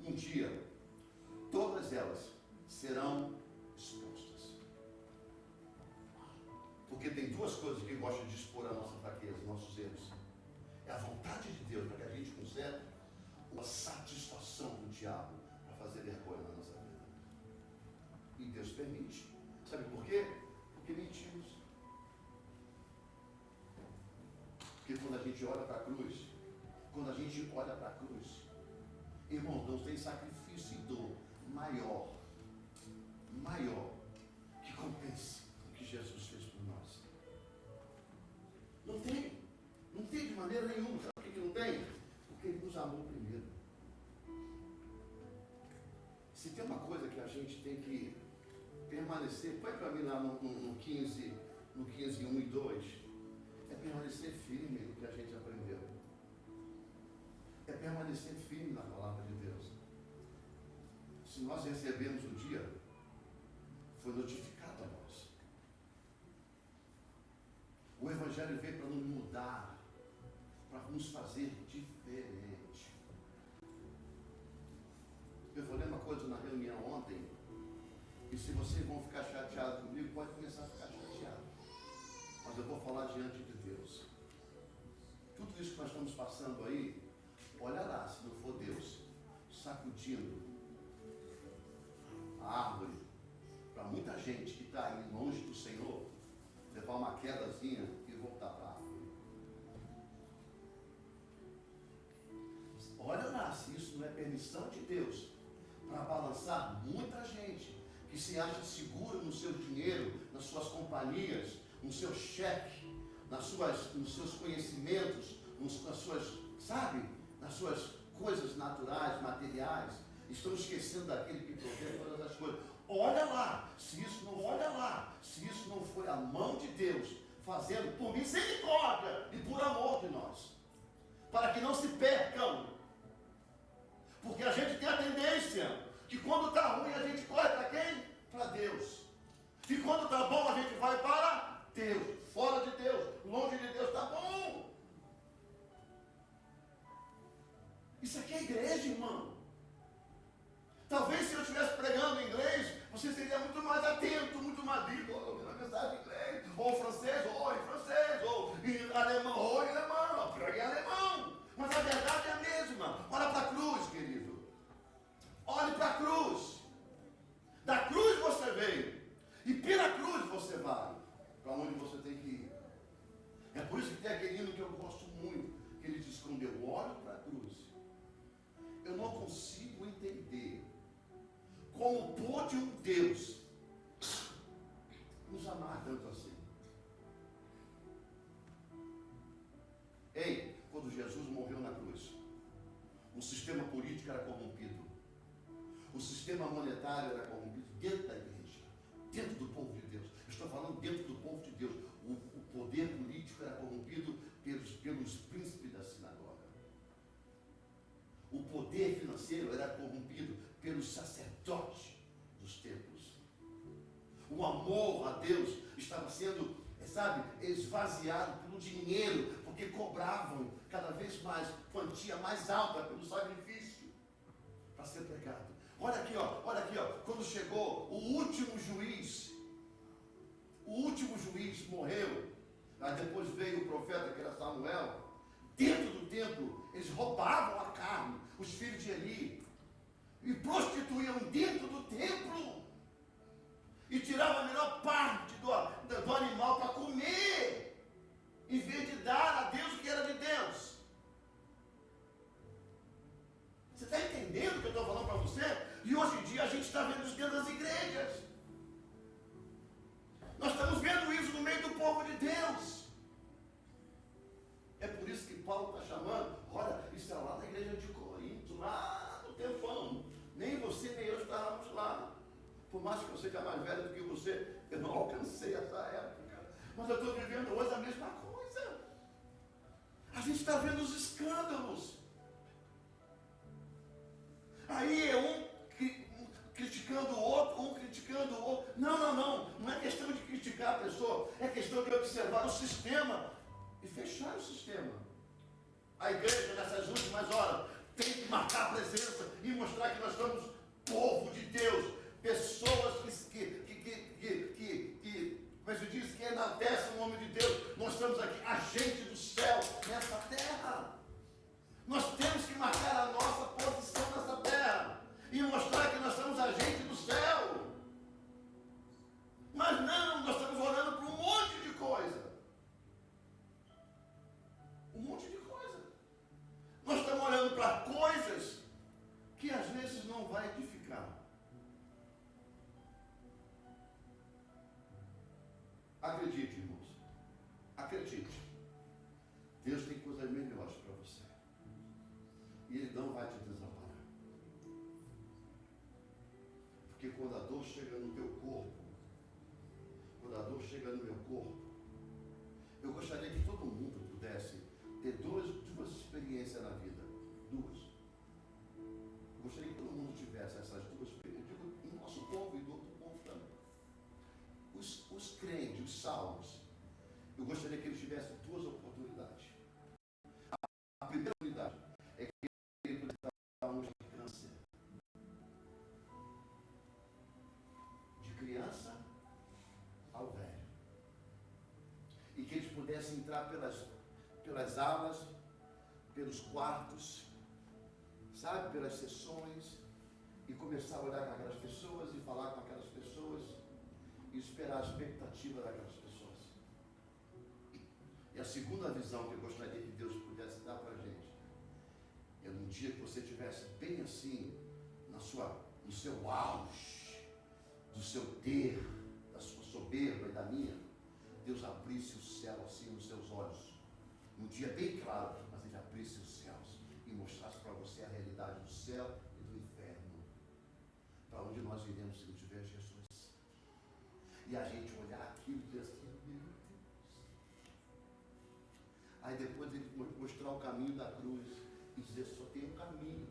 Um dia, todas elas serão expostas. Porque tem duas coisas que gostam de expor a nossa fraqueza, nossos erros. É a vontade de Deus para que a gente conserve, ou a satisfação do diabo para fazer vergonha na nossa vida. E Deus permite. Sabe por quê? Porque mentimos. Porque quando a gente olha para a cruz, irmão, não tem sacrifício e dor maior, que compense o que Jesus fez por nós. Não tem de maneira nenhuma. Sabe por que não tem? Porque Ele nos amou primeiro. Se tem uma coisa que a gente tem que permanecer, põe para mim lá no 15, 1 e 2, é permanecer firme no que a gente aprendeu. É permanecer firme na palavra de Deus. Se nós recebemos o dia, foi notificado a nós. O Evangelho veio para nos mudar, para nos fazer diferente. Eu falei uma coisa na reunião ontem, e se vocês vão ficar chateados comigo, pode começar a ficar chateado. Mas eu vou falar diante de Deus. Tudo isso que nós estamos passando aí, olha lá, se não for Deus sacudindo a árvore, para muita gente que está aí longe do Senhor, levar uma quedazinha e voltar para a árvore. Olha lá, se isso não é permissão de Deus para balançar muita gente que se acha segura no seu dinheiro, nas suas companhias, no seu cheque, nos seus conhecimentos, nas suas coisas naturais, materiais. Estão esquecendo daquele que provê todas as coisas. Olha lá, se isso não foi a mão de Deus fazendo por misericórdia e por amor de nós, para que não se percam. Porque a gente tem a tendência que quando está ruim a gente corre para quem? Para Deus. E quando está bom a gente vai para Deus. Fora de Deus, longe de Deus, está bom. Isso aqui é igreja, irmão. Talvez se eu estivesse pregando em inglês, você seria muito mais atento, muito mais lido, ouvindo a mensagem em inglês, ou francês, ou em francês, ou em alemão, ou em alemão, pregue em alemão. Mas a verdade é a mesma. Olha para a cruz, querido. Olhe para a cruz. Da cruz você veio. E pela cruz você vai. Para onde você tem que ir. É por isso que tem aquele hino que eu gosto muito, que ele diz: quando eu olho para a cruz, eu não consigo entender como pôde um Deus nos amar tanto assim. Ei, quando Jesus morreu na cruz, o sistema político era corrompido, o sistema monetário era corrompido dentro da igreja, dentro do povo de Deus. Eu estou falando dentro do povo de Deus. O poder político era corrompido pelos príncipes da sinagoga. O poder financeiro era corrompido pelos sacerdotes dos templos. O amor a Deus estava sendo, esvaziado pelo dinheiro, porque cobravam cada vez mais, quantia mais alta pelo sacrifício para ser pregado. Olha aqui, ó, quando chegou o último juiz morreu, aí depois veio o profeta, que era Samuel. Dentro do templo, eles roubavam a carne, os filhos de Eli, e prostituíam dentro do templo, e tiravam a melhor parte do animal para comer, em vez de dar a Deus o que era de Deus. Você está entendendo o que eu estou falando para você? E hoje em dia a gente está vendo isso dentro das igrejas. Nós estamos vendo isso no meio do povo de Deus. É por isso que Paulo está chamando, olha, isso é lá na igreja de Corinto, lá no tempão. Nem você nem eu estávamos lá. Por mais que eu seja mais velho do que você, eu não alcancei essa época. Mas eu estou vivendo hoje a mesma coisa. A gente está vendo os escândalos. Aí é um criticando o outro, um criticando o outro. Não é questão de criticar a pessoa, é questão de observar o sistema e fechar o sistema. A igreja, nessas últimas horas, tem que marcar a presença e mostrar que nós somos povo de Deus, pessoas como se diz, que enaltecem o nome de Deus. Nós estamos aqui, agentes do céu nessa terra. Nós temos que marcar a nossa posição nessa terra e mostrar que nós somos agentes do céu. Mas não, nós estamos olhando para um monte de coisa. Um monte de coisa. Nós estamos olhando para coisas que às vezes não vai edificar. Acredite, irmãos. Acredite. Deus tem coisas melhores para você. E Ele não vai te desamparar. Porque quando a dor chega no teu corpo, eu gostaria que todo mundo pudesse ter duas experiências na vida. Duas. Eu gostaria que todo mundo tivesse essas duas experiências. Eu digo em nosso povo e do outro povo também. Os crentes, os salvos, eu gostaria que eles tivessem duas oportunidades. A primeira oportunidade é que ele pudesse dar um de câncer. De criança ao velho. E que eles pudessem entrar pelas alas, pelos quartos, sabe, pelas sessões, e começar a olhar para aquelas pessoas e falar com aquelas pessoas e esperar a expectativa daquelas pessoas. E a segunda visão que eu gostaria que Deus pudesse dar para a gente é num dia que você estivesse bem assim, no seu auge, do seu ter, da sua soberba e da minha, Deus abrisse o céu assim nos seus olhos, num dia bem claro, mas Ele abrisse os céus e mostrasse para você a realidade do céu e do inferno, para onde nós iremos se não tiver Jesus. E a gente olhar aquilo e dizer assim, meu Deus. Aí depois Ele mostrar o caminho da cruz e dizer, só tem um caminho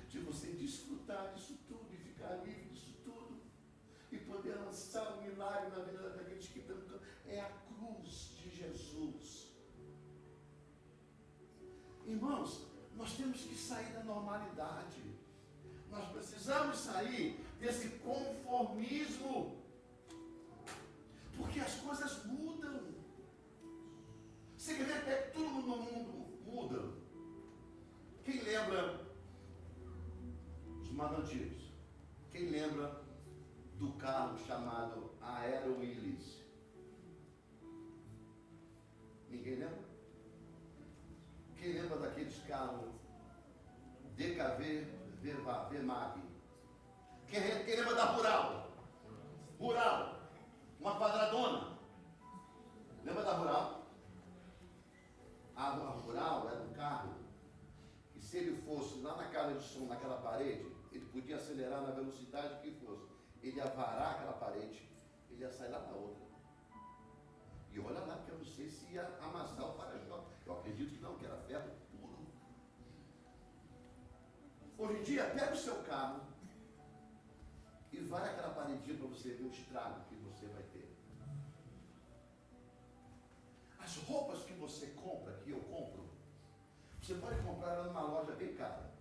de você desfrutar disso tudo e ficar livre disso tudo e poder lançar um milagre na vida daqueles que estão no campo. É a cruz de Jesus. Irmãos, nós temos que sair da normalidade. Nós precisamos sair desse conformismo, porque as coisas mudam. Você quer ver que tudo no mundo muda? Quem lembra os mais antigos? Quem lembra do carro chamado Aero Willis? Ninguém lembra? Quem VMAG. Quem lembra da Rural? Rural, uma quadradona. Lembra da Rural? A Rural era um carro que, se ele fosse lá na casa de som, naquela parede, ele podia acelerar na velocidade que fosse. Ele ia varar aquela parede, ele ia sair lá na outra. E olha lá, que eu não sei se ia amassar o para-choque. Eu acredito que não, que era ferro puro. Hoje em dia, pega o seu carro e vai aquela paredinha para você ver o estrago que você vai ter. As roupas que você compra, que eu compro, você pode comprar ela numa loja bem cara.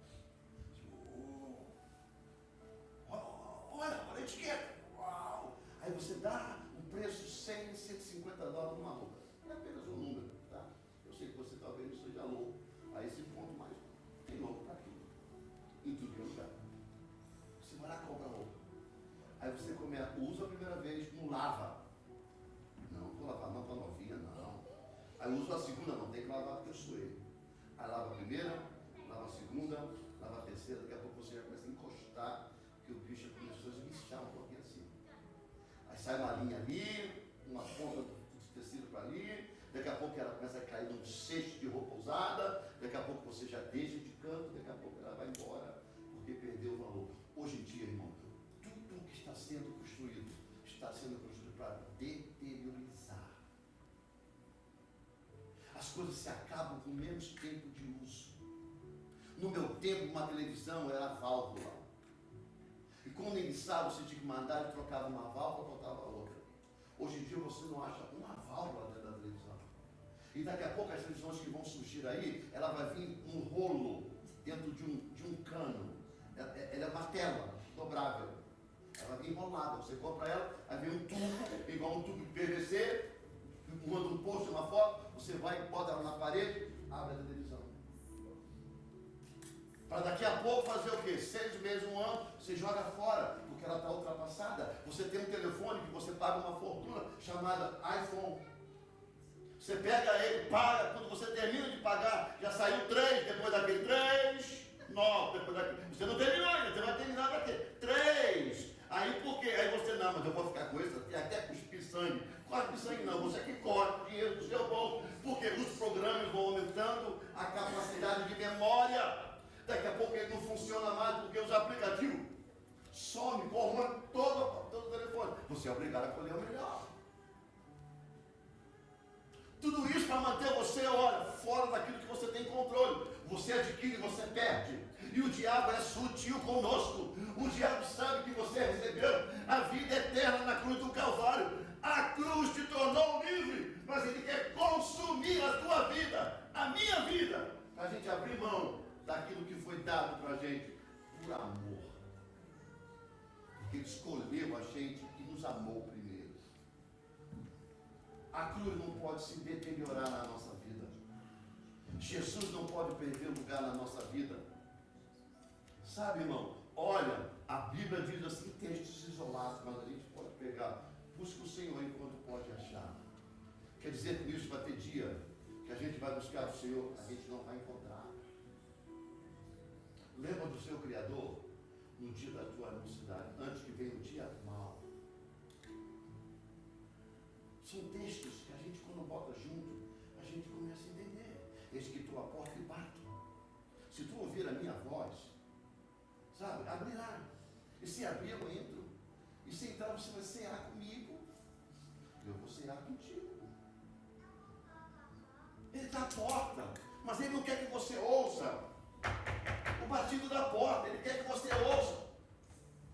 Olha a etiqueta. Uau! Aí você dá um preço 100, 150 dólares numa roupa. É apenas um número, tá? Eu sei que você talvez não seja louco a esse ponto, mas tem louco para tudo. Em tudo que é lugar. Você vai lá e compra a roupa. Aí você usa a primeira vez, não lava. Não, vou lavar, não, tá novinha, não. Aí usa a segunda, não tem que lavar porque eu suei. Aí lava a primeira, lava a segunda, lava a terceira, daqui a pouco você já começa a encostar, porque o bicho começou a esguichar um pouquinho assim. Aí sai uma linha ali, uma ponta de tecido para ali, daqui a pouco ela começa a cair num cesto de roupa usada, daqui a pouco você já deixa de canto, daqui a pouco ela vai embora, porque perdeu o valor. Hoje em dia, irmão, tudo que está sendo construído para deteriorizar. As coisas se acabam com menos tempo de uso. No meu tempo, uma televisão era a válvula. E quando ele sabe, você tinha que mandar, ele trocava uma válvula, botava outra. Hoje em dia você não acha uma válvula dentro da televisão. E daqui a pouco as televisões que vão surgir aí, ela vai vir um rolo dentro de um cano. Ela é uma tela dobrável. Ela vem enrolada. Você compra ela, aí vem um tubo, igual um tubo de PVC, manda um post, uma foto, você vai e bota ela na parede, abre a televisão. Para daqui a pouco fazer o quê? 6 meses, 1 ano, você joga fora, porque ela está ultrapassada. Você tem um telefone que você paga uma fortuna, chamada iPhone. Você pega ele, paga, quando você termina de pagar, já saiu 3, depois daquele 3, 9, depois daquele. Você não terminou ainda, você vai terminar daquele 3. Aí por quê? Aí você, não, mas eu vou ficar com isso, até cuspir sangue. Cospe sangue não, você que corta dinheiro do seu bolso, porque os programas vão aumentando a capacidade de memória. Daqui a pouco ele não funciona mais, porque os aplicativos somem, corrompem todo o telefone. Você é obrigado a colher o melhor. Tudo isso para manter você, olha, fora daquilo que você tem controle. Você adquire, você perde. E o diabo é sutil conosco. O diabo sabe que você recebeu a vida eterna na cruz do Calvário. A cruz te tornou livre, mas ele quer consumir a tua vida, a minha vida, para a gente abrir mão daquilo que foi dado para a gente por amor. Porque ele escolheu a gente e nos amou primeiro. A cruz não pode se deteriorar na nossa vida. Jesus não pode perder lugar na nossa vida. Sabe, irmão? Olha, a Bíblia diz assim, textos isolados, mas a gente pode pegar. Busca o Senhor enquanto pode achar. Quer dizer que isso vai ter dia que a gente vai buscar o Senhor, a gente não vai encontrar. Lembra do seu Criador no dia da tua mocidade, antes que venha o dia mau. São textos que a gente, quando bota junto, a gente começa a entender. Eis que estou à porta e bato. Se tu ouvir a minha voz, sabe, abrirá. E se abrir, eu entro. E se entrar, você vai cear comigo. E eu vou cear contigo. Ele está à porta, mas ele não quer que você ouça o batido da porta. Ele quer que você ouça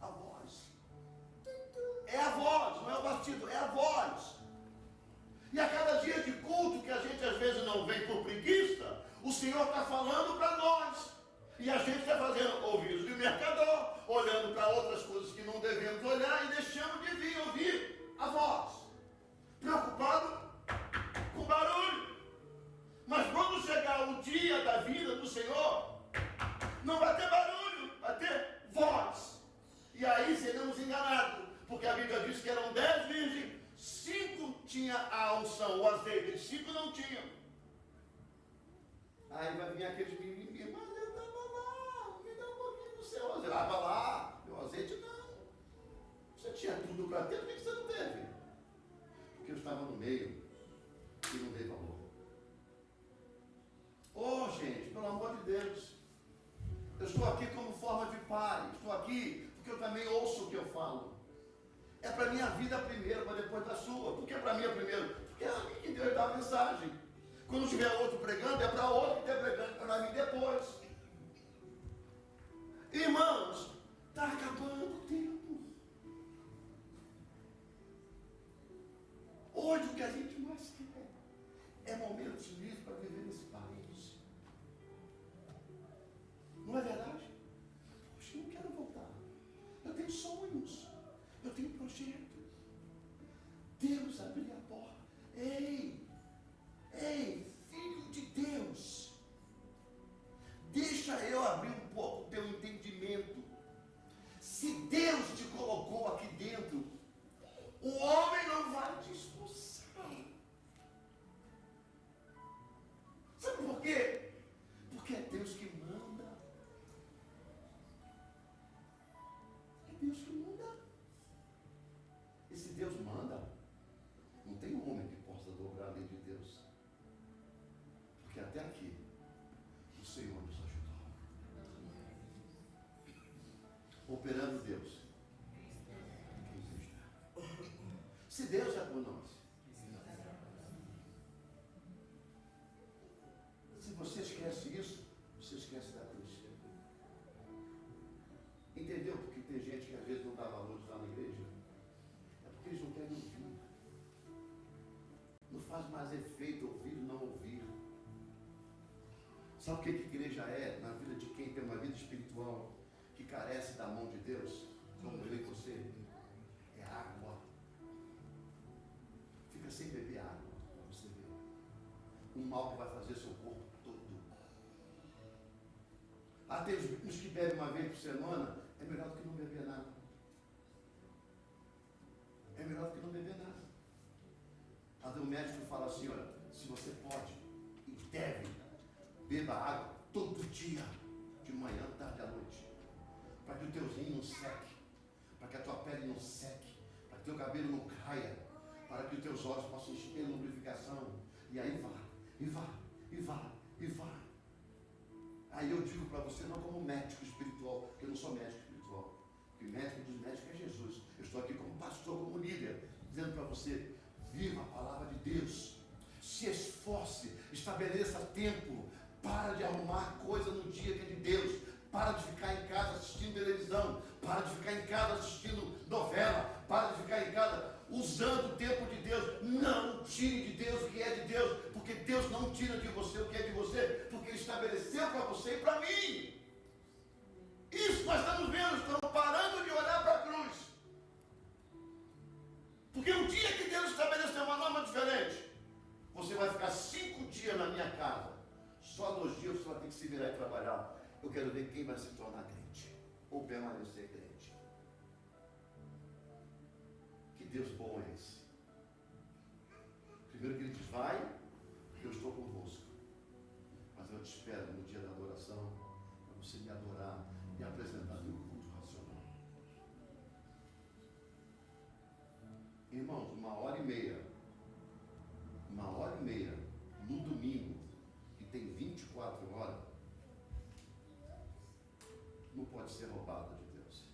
a voz. É a voz, não é o batido, é a voz. E a cada dia de culto que a gente às vezes não vem por preguiça, o Senhor está falando para nós. E a gente está fazendo ouvidos de mercador, olhando para outras coisas que não devemos olhar e deixando de vir ouvir a voz. Preocupado com barulho. Mas quando chegar o dia da vida do Senhor, não vai ter barulho, vai ter voz. E aí seremos enganados, porque a Bíblia diz que eram 10 virgens, 5 tinham a unção, o azeite, 5 não tinham. Aí vai vir aqueles meninos, mas eu estava lá, me dá um pouquinho do seu azeite. Ah, vai lá, meu azeite não. Você tinha tudo para ter, por que você não teve? Porque eu estava no meio e não dei valor. Oh, gente, pelo amor de Deus. Eu estou aqui como forma de pai. Estou aqui porque eu também ouço o que eu falo. É para a minha vida primeiro, para depois da sua. Por que para mim primeiro? Porque é a mim que Deus dá a mensagem. Quando tiver outro pregando, é para outro que está pregando, para mim depois. Irmãos, está acabando o tempo. Hoje o que a gente mais quer é momentos livres para viver nesse país. Não é verdade? Poxa, eu não quero voltar. Eu tenho sonhos. Eu tenho projeto. Deus abriu a porta. Ei, filho de Deus. Deixa eu abrir um pouco o teu entendimento. Se Deus te colocou aqui dentro, o homem não vai te expulsar. Sabe por quê? Porque é Deus que manda. É Deus que manda. E se Deus manda, não tem homem que possa dobrar a lei de Deus. Porque até aqui, o Senhor nos ajudou. Operando Deus. Se Deus é por nós. Se você esquece isso, você esquece da cruz. Entendeu? Porque tem gente que às vezes não dá valor de estar na igreja. É porque eles não querem ouvir. Não faz mais efeito ouvir e não ouvir. Sabe o que igreja é na vida de quem tem uma vida espiritual que carece da mão de Deus? Como eu e você? É água. Fica sem beber água, para você ver. Um mal que vai fazer seu corpo todo. Tem os que bebem uma vez por semana, é melhor do que não beber nada. É melhor do que não beber nada. Até o médico fala assim, olha, se você pode e deve, beba água todo dia, de manhã, tarde à noite, para que o teu rim não seque, para que a tua pele não seque, para que o teu cabelo não caia, para que os teus olhos possam ter lubrificação. E aí vai. Aí eu digo para você, não como médico espiritual, porque eu não sou médico espiritual, porque o médico dos médicos é Jesus. Eu estou aqui como pastor, como líder, dizendo para você, viva a palavra de Deus, se esforce, estabeleça tempo, para de arrumar coisa no dia que é de Deus, para de ficar em casa assistindo televisão, para de ficar em casa assistindo novela, para de ficar em casa usando o tempo de Deus. Não tire de Deus o que é de Deus, porque Deus não tira de você o que é de você, porque Ele estabeleceu para você e para mim. Isso nós estamos vendo, estamos parando de olhar para a cruz. Porque um dia que Deus estabeleceu uma norma diferente, você vai ficar 5 dias na minha casa, só 2 dias você vai ter que se virar e trabalhar. Eu quero ver quem vai se tornar crente, ou permanecer crente. Que Deus bom é esse? Primeiro que Ele diz, vai, eu estou convosco. Mas eu te espero no dia da adoração, para você me adorar e apresentar meu culto racional. Irmãos, 1h30 no domingo, que tem 24 horas, não pode ser roubada de Deus.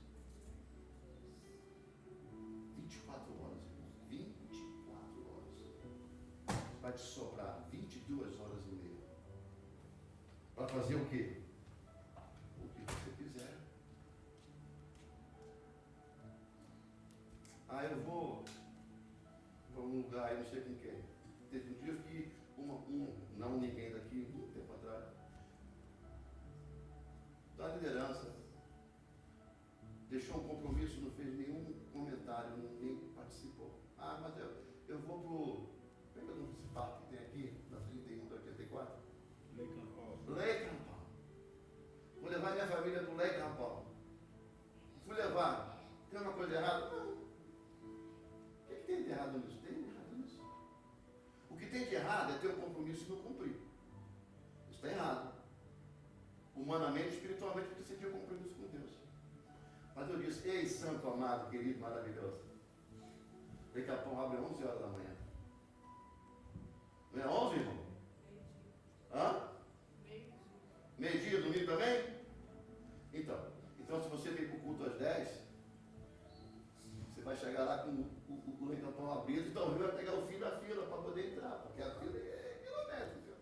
24 horas, irmão. 24 horas. Vai te sobrar 22 horas e meia. Para fazer o quê? O que você quiser. Eu vou para um lugar aí, não sei com quem. Teve um dia que não ninguém daqui, muito tempo atrás, da liderança, deixou um compromisso, não fez nenhum comentário, nem participou. Mas eu vou para o. Como é que esse parque que tem aqui, na 31 da 84? Lake Rampal. Vou levar minha família para o Lake Rampal. Fui levar. Tem uma coisa errada? Não. O que tem de errado nisso? Tem de errado nisso. O que tem de errado é ter um compromisso e não cumprir. Isso está errado. Humanamente, espiritualmente, porque você tinha um compromisso com Deus. Mas eu disse, ei, santo amado, querido, maravilhoso. Daqui a pouco abre 11 horas da manhã. Não é 11, irmão? Hã? Meio-dia, domingo também? Então se você vem para o culto às 10, você vai chegar lá com o recapão abrido, então vai pegar o fim da fila para poder entrar, porque a fila é quilométrica.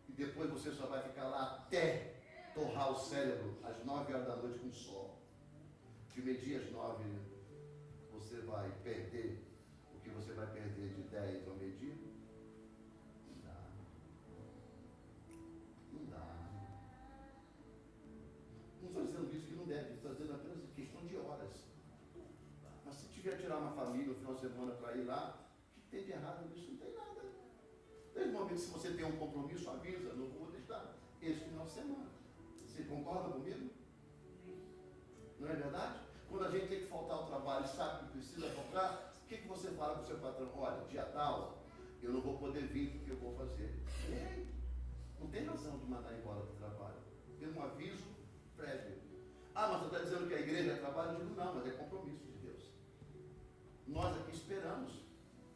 E depois você só vai ficar lá até torrar o cérebro às 9 horas da noite com sol. De meio-dia às 9 você vai perder o que você vai perder de 10 ao meio-dia. Não dá. Não dá. Não estou dizendo isso que não deve, estou dizendo apenas questão de horas. Mas se tiver que tirar uma família no final de semana para ir lá, o que tem de errado nisso? Não tem nada. Desde o momento que se você tem um compromisso, avisa, não vou deixar esse final de semana. Você concorda comigo? Não é verdade? Quando a gente tem que faltar ao trabalho e sabe que precisa faltar, o que você fala para o seu patrão? Olha, dia tal, eu não vou poder vir porque eu vou fazer. Não tem razão de mandar embora do trabalho. Tem um aviso prévio. Ah, mas você está dizendo que a igreja é trabalho? Eu digo, não, mas é compromisso de Deus. Nós aqui esperamos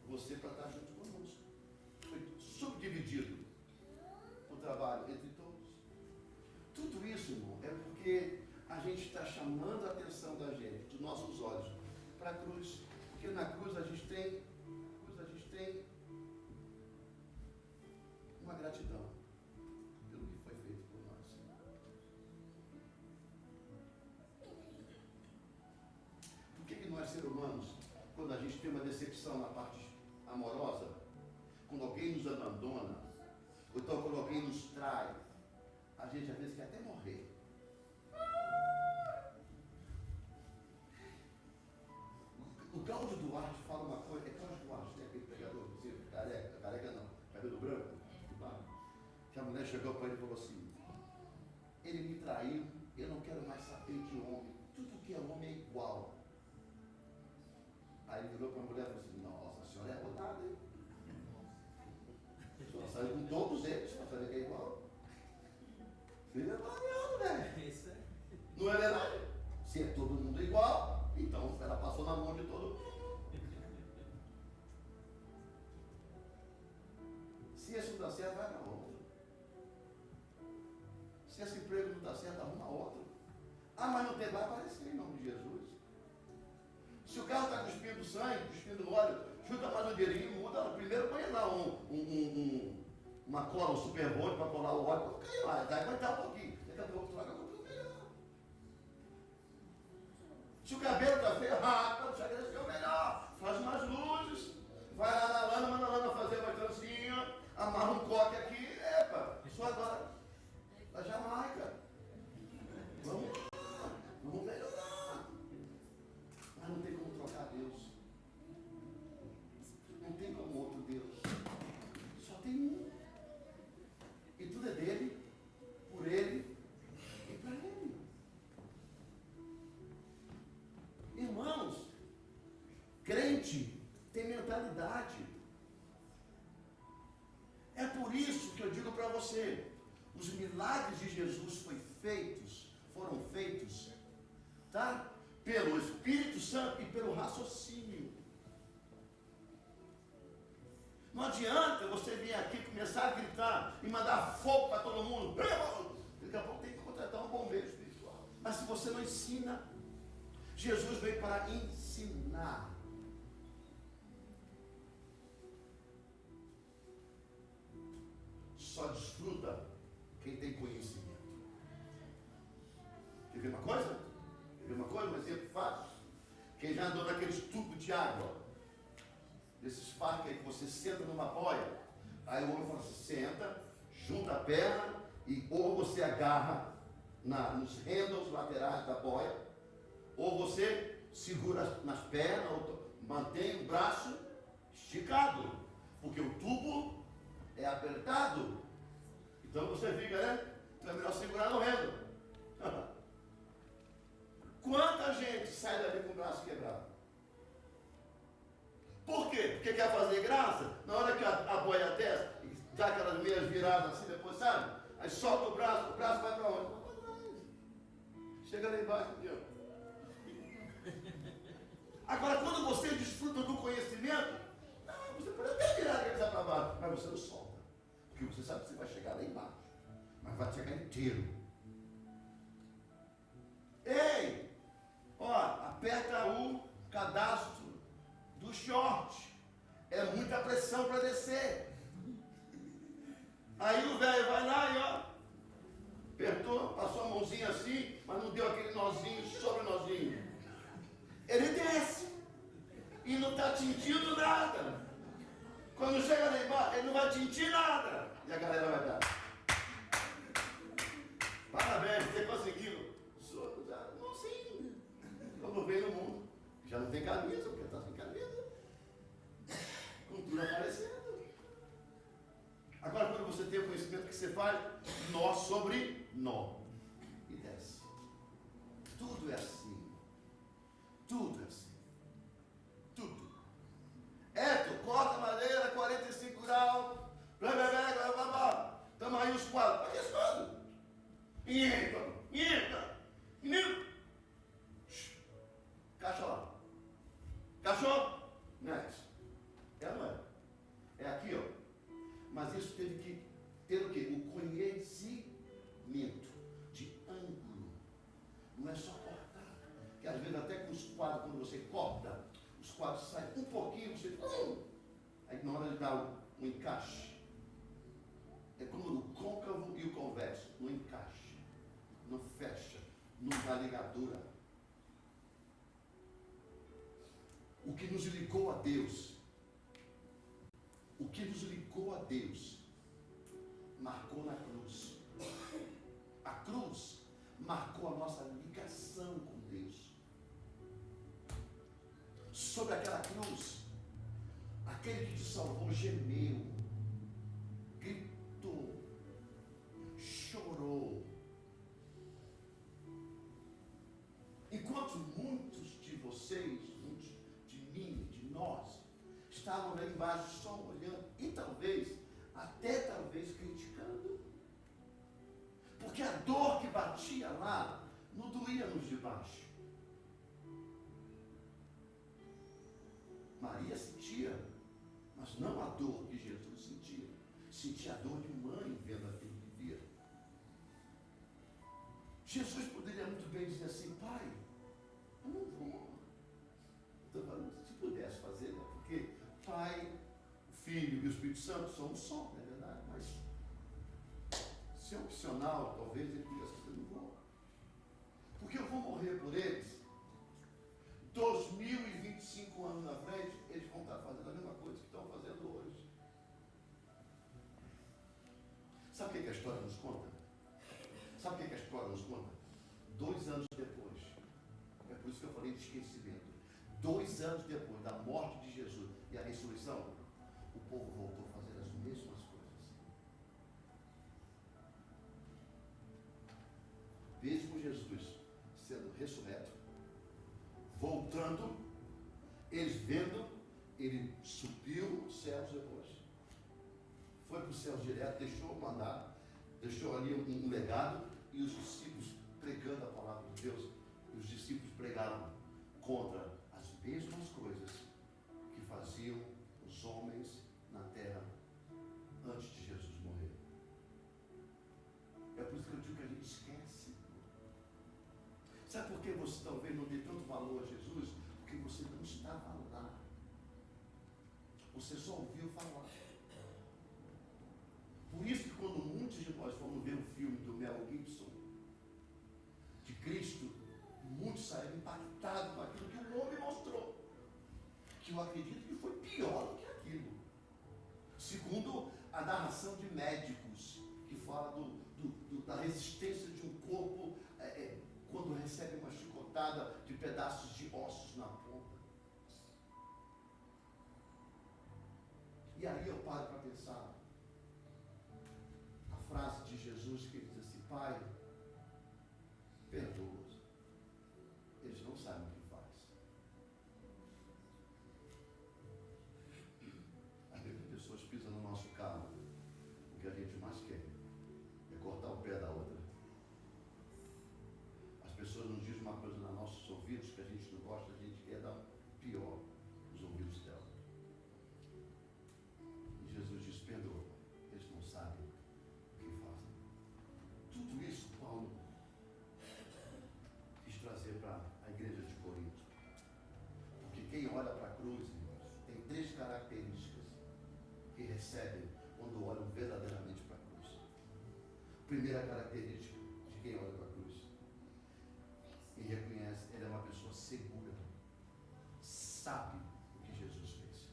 você para estar junto conosco. Foi subdividido o trabalho entre todos. Tudo isso, irmão, é porque a gente está chamando a atenção da gente, dos nossos olhos, para a cruz. Porque na cruz a gente tem uma gratidão pelo que foi feito por nós. Por que nós, seres humanos, quando a gente tem uma decepção na parte amorosa, quando alguém nos abandona, ou então quando alguém nos trai, a gente às vezes quer até morrer. O Cláudio Duarte fala uma coisa, é Cláudio Duarte, né? Aquele pregador, careca não, cabelo branco, que a mulher chegou para ele e falou assim, ele me traiu, eu não quero mais saber de homem, tudo que é homem é igual. Aí ele virou para a mulher e falou assim, nossa, a senhora é rodada, hein? A senhora saiu com todos eles, para saber que é igual. Filho é variado, né? Não é verdade? Se é todo mundo igual, então ela passou na mão de todo mundo. Se esse não dá certo, vai para outro. Se esse emprego não dá certo, arruma outro. Ah, mas não tem, vai aparecer em nome de Jesus. Se o carro está cuspindo sangue, cuspindo óleo, junta mais um dinheirinho, muda. Primeiro põe lá uma cola, um super bonde para colar o óleo, para não cair lá, vai aguentar um pouquinho. Daqui a pouco troca com tudo melhor. Se o cabelo está feio, quando chega esse é melhor, faz umas luzes, vai lá na lana, manda a lana fazer uma trancinha, amarra um coque aqui, isso agora, da Jamaica. Vamos lá, vamos melhorar. Mas não tem como trocar Deus. Não tem como outro Deus. Só tem um. E tudo é dele, por ele e para ele. Irmãos, crente tem mentalidade. É por isso que eu digo para você, os milagres de Jesus foram feitos, tá? Pelo Espírito Santo e pelo raciocínio. Não adianta você vir aqui começar a gritar e mandar fogo para todo mundo. Daqui a pouco tem que contratar um bombeiro espiritual. Mas se você não ensina, Jesus veio para ensinar. Só desfruta quem tem conhecimento. Quer ver uma coisa? Um exemplo fácil. Quem já andou naqueles tubos de água, desses parques aí que você senta numa boia, aí o homem fala assim, senta, junta a perna e ou você agarra nos handles laterais da boia, ou você segura nas pernas, ou mantém o braço esticado, porque o tubo é apertado. Então você fica, né? Então é melhor segurar no handle. Quanta gente sai dali com o braço quebrado? Por quê? Porque quer fazer graça? Na hora que a boia desce, dá aquelas meias viradas assim depois, sabe? Aí solta o braço vai para onde? Vai para trás. Chega lá embaixo, adianta. Agora, quando você desfruta do conhecimento, você pode até virar a cabeça para baixo, mas você não solta. Porque você sabe que você vai chegar lá embaixo, mas vai chegar inteiro. Ei! Ó, aperta o cadastro do short. É muita pressão para descer. Aí o velho vai lá e ó, apertou, passou a mãozinha assim, mas não deu aquele nozinho sobre o nozinho. Ele desce e não está tintindo nada. Quando chega lá embaixo, ele não vai tintir nada. E a galera vai dar. Parabéns, você conseguiu. Não, sim. Quando veio no mundo, já não tem camisa, porque está sem camisa. Com tudo aparecendo. Agora, quando você tem o conhecimento que você faz, nó sobre nó. E desce. Tudo é assim. Tudo é assim. Tudo. Tu corta madeira, 45 graus. Blá, blá, blá, blá, blá, blá. Estamos aí os quadros. Olha isso quadro. Menino. Caixa lá. Cachorro? Next. É ou não é? É aqui, ó. Mas isso teve que ter o quê? O conhecimento de ângulo. Não é só cortar. Que às vezes até com os quadros, quando você corta, os quadros saem um pouquinho, você... Aí na hora de dar um encaixe. É como o côncavo e o convexo. Não encaixa. Não fecha. Não dá ligadura. O que nos ligou a Deus, marcou na cruz. A cruz marcou a nossa ligação com Deus. Sobre aquela cruz, aquele que te salvou gemeu, gritou, chorou. Enquanto muitos de vocês, muitos de mim, de nós, estavam lá embaixo só olhando e talvez criticando. Porque a dor que batia lá não doía nos de baixo. Maria sentia, mas não a dor que Jesus sentia. Sentia a dor de mãe vendo a filha viver. Jesus poderia muito bem dizer assim: pai, eu não vou. Estou falando, se pudesse fazer, né? Porque Pai, Filho e o Espírito Santo são um só, não é verdade? Mas se é opcional, talvez ele pudesse dizer: não vou. Porque eu vou morrer por eles. 2025 anos na frente, eles vão estar fazendo a mesma coisa que estão fazendo hoje. Sabe o que a história nos conta? 2 anos depois, é por isso que eu falei de esquecimento. 2 anos depois da morte de Jesus e a ressurreição, o povo voltou a fazer as mesmas coisas. Mesmo Jesus sendo ressurreto, voltando, eles vendo, ele subiu os céus depois. Foi para os céus direto, deixou mandar, deixou ali um legado, e os discípulos pregando a palavra de Deus. Os discípulos pregaram contra as mesmas coisas que faziam os homens na terra antes de Jesus morrer. É por isso que eu digo que a gente esquece. Sabe por que você talvez não dê tanto valor a Jesus? Porque você não estava lá. Você só ouviu falar. Por isso que quando muitos de nós fomos ver o filme do Mel Gibson, de Cristo, muitos saíram impactados com aquilo que o homem mostrou. Que eu acredito que foi pior do que aquilo. Segundo a narração de médicos, que fala da resistência de um corpo quando recebe uma chicotada de pedaços de ossos na ponta. E aí eu paro para pensar. A frase de Jesus que ele diz assim: Pai, perdoa-os. Eles não sabem o que faz. Às vezes as pessoas pisam no nosso carro. O que a gente mais quer é cortar o pé da outra. As pessoas que recebem quando olham verdadeiramente para a cruz. Primeira característica de quem olha para a cruz e reconhece, ele é uma pessoa segura, sabe o que Jesus fez.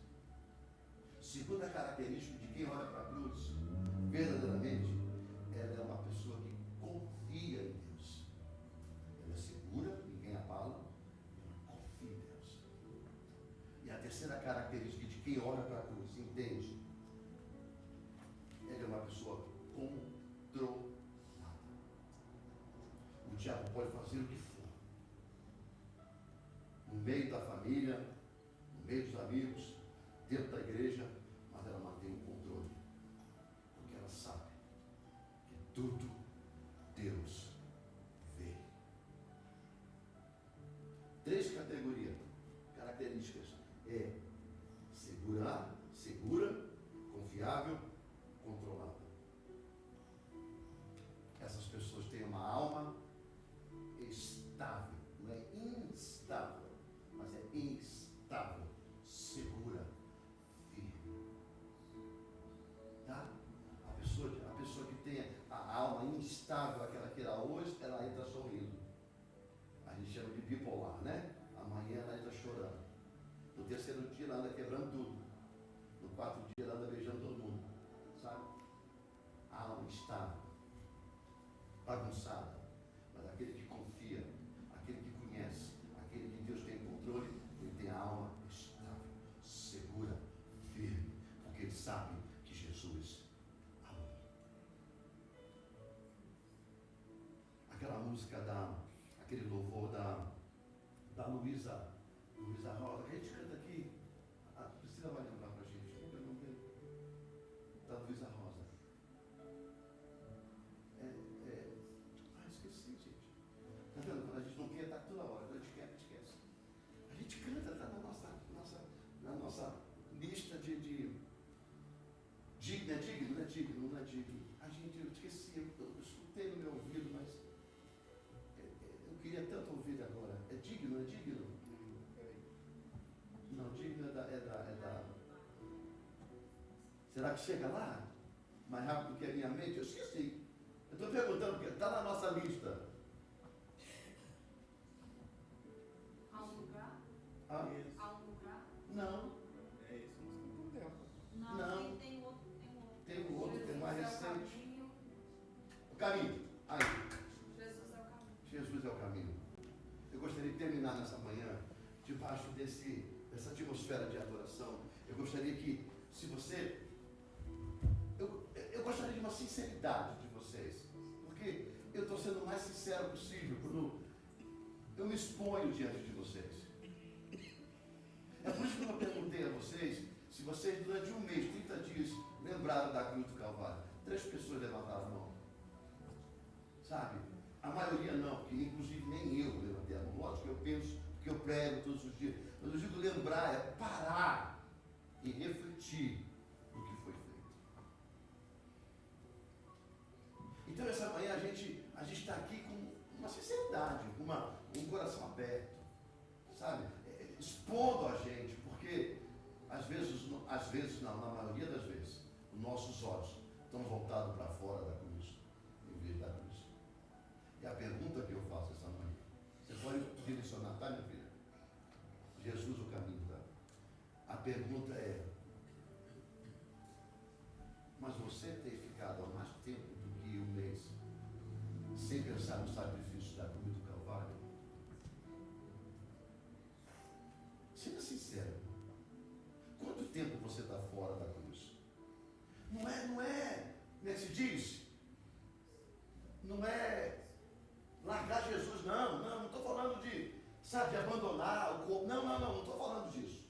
Segunda característica de quem olha para a cruz, verdadeiramente, ela é uma pessoa que confia em Deus. Ela é segura, ninguém abala, ela confia em Deus. E a terceira característica de quem olha para a cruz, entende? Ela é uma pessoa controlada. O diabo pode fazer o que for. No meio da família, no meio dos amigos, dentro da igreja, mas ela mantém o controle. Porque ela sabe que tudo Deus vê. 3 características. É segura, confiável, controlada. Essas pessoas têm uma alma estável, não é instável, mas é estável, segura, firme. Tá? A pessoa que tem a alma instável, aquela que era hoje, ela entra sorrindo. A gente chama de bipolar, né? Amanhã ela entra chorando. No terceiro dia ela anda quebrando tudo. No 4º dia ela anda beijando todo mundo. Sabe? A alma instável, bagunçada. Mas aquele que confia, aquele que conhece, aquele que Deus tem controle, ele tem a alma estável, segura, firme, porque ele sabe que Jesus amou. Aquela música aquele louvor da Luísa Rosa, que a gente canta aqui, a Priscila vai lembrar pra gente, como é o nome dele? Da Luísa Rosa. Esqueci, gente. Tá vendo? Quando a gente não quer, tá toda hora. Quando a gente quer, a gente esquece. A gente canta, tá na nossa lista de digno, não é digno. A gente, eu esqueci, eu escutei no meu ouvido, mas eu queria tanto ouvir agora. É digno? Não, digno é da... Será que chega lá? Mais rápido que a minha mente? Eu esqueci. Eu estou perguntando, porque está na nossa lista. Há um lugar? Ah? Há um lugar? Não. É isso, não deu. Não. Tem outro. Tem um outro, tem mais recente. O Caminho. Aí. Jesus é o caminho. Jesus é o caminho. Eu gostaria de terminar nessa manhã, debaixo dessa atmosfera de adoração. Eu gostaria que, se você... Eu gostaria de uma sinceridade de vocês, porque eu estou sendo o mais sincero possível quando eu me exponho diante de vocês. É por isso que eu perguntei a vocês se vocês, durante um mês, 30 dias, lembraram da cruz do Calvário. 3 pessoas levantaram a mão. Sabe? A maioria não, porque inclusive nem eu levantei a mão. Lógico que eu penso, porque eu prego todos os dias. Mas eu digo lembrar, é parar e refletir no que foi feito. Então essa manhã a gente está aqui com uma sinceridade, com um coração aberto, sabe? Expondo a gente, porque às vezes não, na maioria das vezes, os nossos olhos estão voltados para fora da cruz, em vez da cruz. E a pergunta que eu faço essa manhã, você pode direcionar, tá, minha filha? Jesus o caminho, tá? A pergunta é, mas você tem ficado há mais tempo do que um mês sem pensar no sacrifício da cruz do Calvário? Seja sincero. Quanto tempo você está fora da cruz? Não é, como é que se diz? Não é largar Jesus, não estou falando de, sabe, de abandonar o corpo. Não estou falando disso.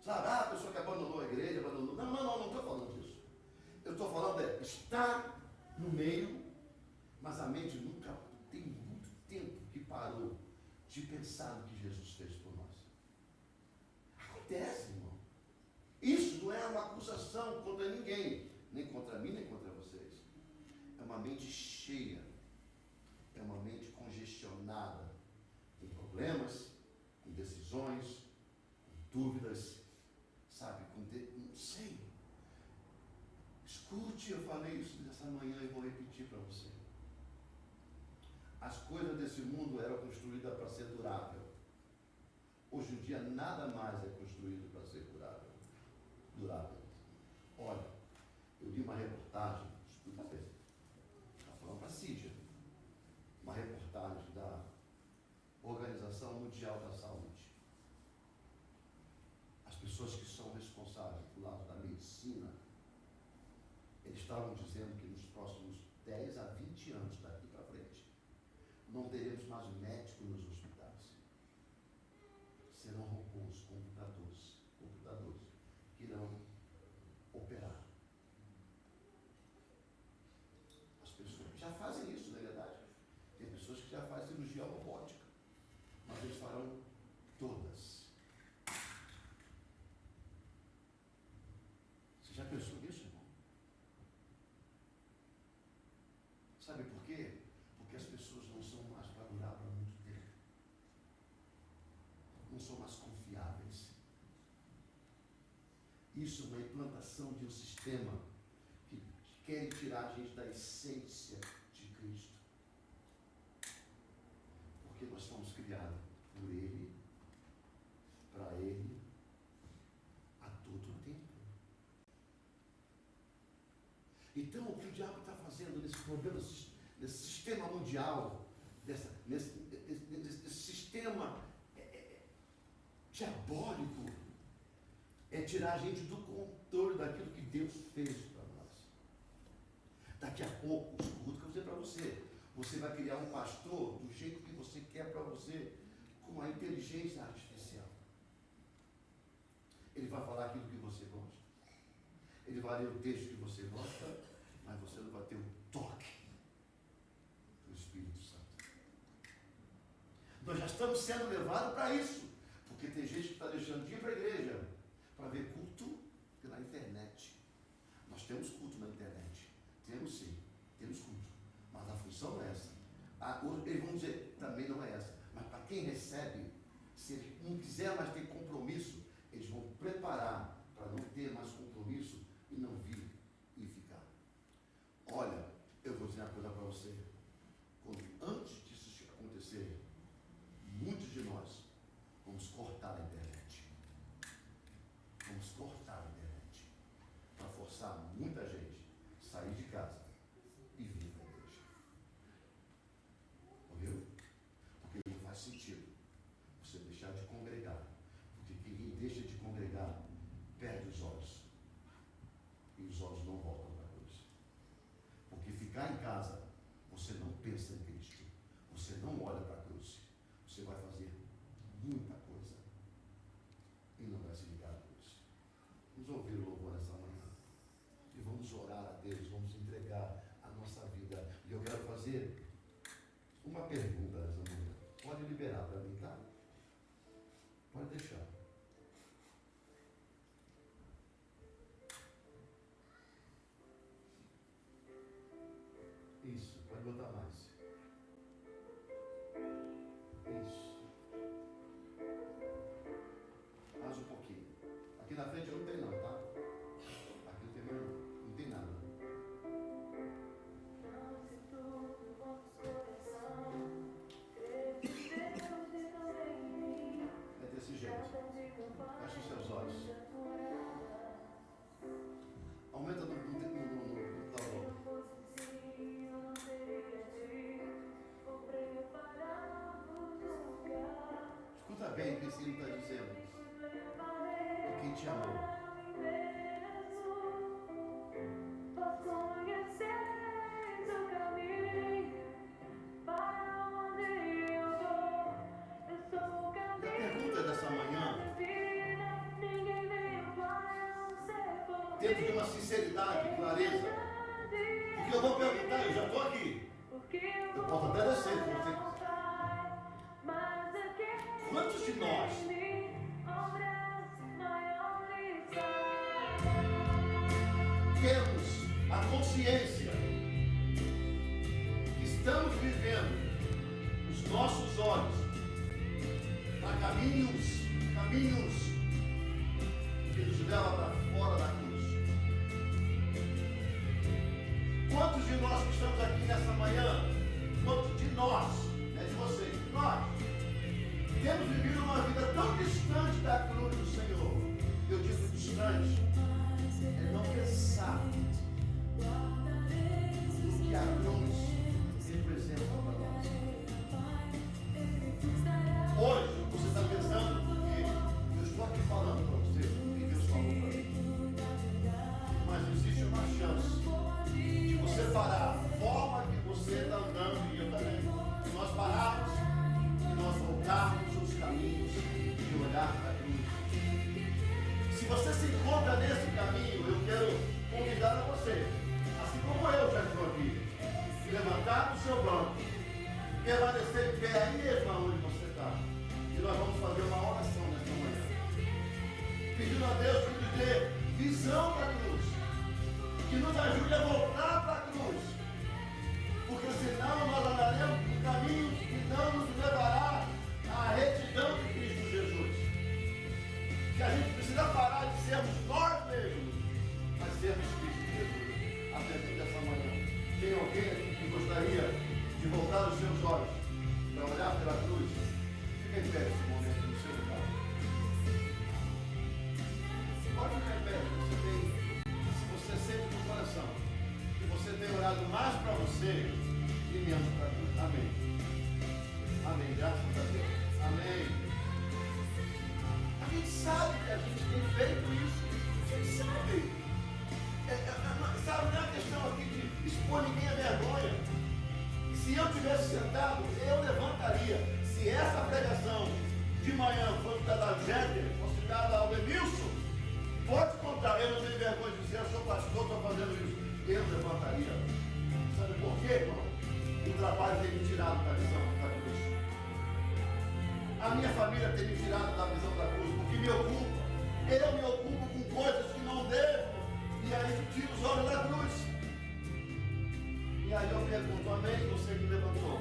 Sabe, a pessoa que abandonou a igreja, não estou falando disso. Eu estou falando estar no meio, mas a mente nunca tem muito tempo que parou de pensar no que Jesus fez por nós. Acontece, irmão. Isso não é uma acusação contra ninguém, nem contra mim, nem contra vocês. É uma mente cheia, é uma mente congestionada, com problemas, com decisões, com dúvidas, sabe, não sei. repetir, eu falei isso nessa manhã e vou repetir para você. As coisas desse mundo eram construídas para ser durável. Hoje em dia nada mais é construído para ser durável. Olha, eu li uma reportagem, escuta bem, está falando para a Cídia, uma reportagem da Organização Mundial da Saúde. As pessoas que são responsáveis do lado da medicina, eles estavam dizendo que nos próximos 10 a 20 anos daqui para frente, não teremos mais médicos nos hospitais. Serão robôs, computadores que irão operar. As pessoas já fazem isso, na verdade. Tem pessoas que já fazem cirurgia robótica, mas eles farão todas. Você já pensou nisso, irmão? Sabe por quê? Porque as pessoas não são mais para durar por muito tempo. Não são mais confiáveis. Isso é uma implantação de um sistema que quer tirar a gente da essência de Cristo. Porque nós fomos criados por Ele, para Ele, a todo tempo. Então, o que o diabo está fazendo nesse problema, nesse sistema mundial, nesse sistema diabólico, é tirar a gente do controle daquilo que Deus fez para nós. Daqui a pouco, escuta o que eu vou dizer para você. Você vai criar um pastor do jeito que você quer para você, com a inteligência artificial. Ele vai falar aquilo que você gosta. Ele vai ler o texto que você gosta, mas você não vai ter o toque do Espírito Santo. Nós já estamos sendo levados para isso. Porque tem gente que está deixando de ir para a igreja para ver culto pela internet. Nós temos culto na internet. Temos sim, temos culto. Mas a função não é essa. Eles vão dizer, também não é essa. Mas para quem recebe, se ele não quiser mais ter compromisso, eles vão preparar para não ter mais compromisso e não vir e ficar. Olha, eu vou dizer uma coisa para você. Antes disso acontecer, muitos de nós vamos cortar a internet. Vamos cortar a internet para forçar muita gente a sair de casa e vir para a igreja. Ouviu? Porque não faz sentido você deixar de congregar. Porque quem deixa de congregar perde os olhos. E os olhos não voltam para a cruz. Porque ficar em casa, você não pensa em Cristo. Você não olha para a cruz. Você vai fazer muita coisa e não vai se ligar a Deus. Vamos ouvir o louvor nessa manhã e vamos orar a Deus, vamos entregar a nossa vida. E eu quero fazer uma pergunta nessa manhã. Pode liberar para mim, tá? Pode deixar. Isso, pode botar mais. Isso. Mais um pouquinho. Aqui na frente não tem não, tá? Aqui não tem mais não. Não tem nada. É desse jeito. Feche os seus olhos. Aumenta no valor. Escuta bem o que esse hino está dizendo. Quem te amou. E a pergunta dessa manhã, dentro de uma sinceridade, clareza, porque eu vou perguntar, eu já estou aqui. Eu posso até descer se você quiser. Quantos de nós temos a consciência que estamos vivendo os nossos olhos para caminhos que nos levam para fora da cruz? de nós que estamos aqui nessa manhã, quantos de nós, não é de vocês, de nós, temos vivido uma vida tão distante da cruz do Senhor. Eu digo distante, é não pensar no que a cruz representa para nós. Hoje, você está pensando que eu estou aqui falando para você, o que Deus falou para mim. Mas existe uma chance de você parar a forma que você está andando e eu também. Se nós pararmos e nós voltarmos os caminhos e olhar para a cruz. Se você se encontra nesse caminho, eu quero convidar a você, assim como eu já estou aqui, levantar do seu banco, permanecer em pé aí mesmo onde você está. E nós vamos fazer uma oração nesta manhã, pedindo a Deus que nos dê visão da cruz, que nos ajude a voltar para a cruz, porque senão nós andaremos por caminhos que não nos levará à retidão de Cristo Jesus. Que a gente precisa parar de sermos nós mesmos, mas sermos Cristo Jesus. Até dessa manhã, tem alguém aqui que gostaria de voltar os seus olhos para olhar pela cruz? Fica em pé nesse momento no seu lugar. Pode ficar em pé, se você sente no coração que você tem orado mais para você e menos para a cruz. Amém. Amém. Graças a Deus. Amém. A gente sabe que a gente tem feito isso. A gente sabe. Sabe, não é uma questão aqui de expor ninguém a vergonha. Se eu tivesse sentado, eu levantaria. Se essa pregação de manhã fosse dada a Jéter, fosse dada ao Emilson, pode contar, eu não tenho vergonha de dizer, eu sou pastor, estou fazendo isso. Eu levantaria. Sabe por quê, irmão? O trabalho tem me tirado da visão da cruz. A minha família tem me tirado da visão da cruz, porque me ocupa. Eu me ocupo com coisas que não devo. E aí tiro os olhos da cruz. E aí eu pergunto, amém, você que levantou.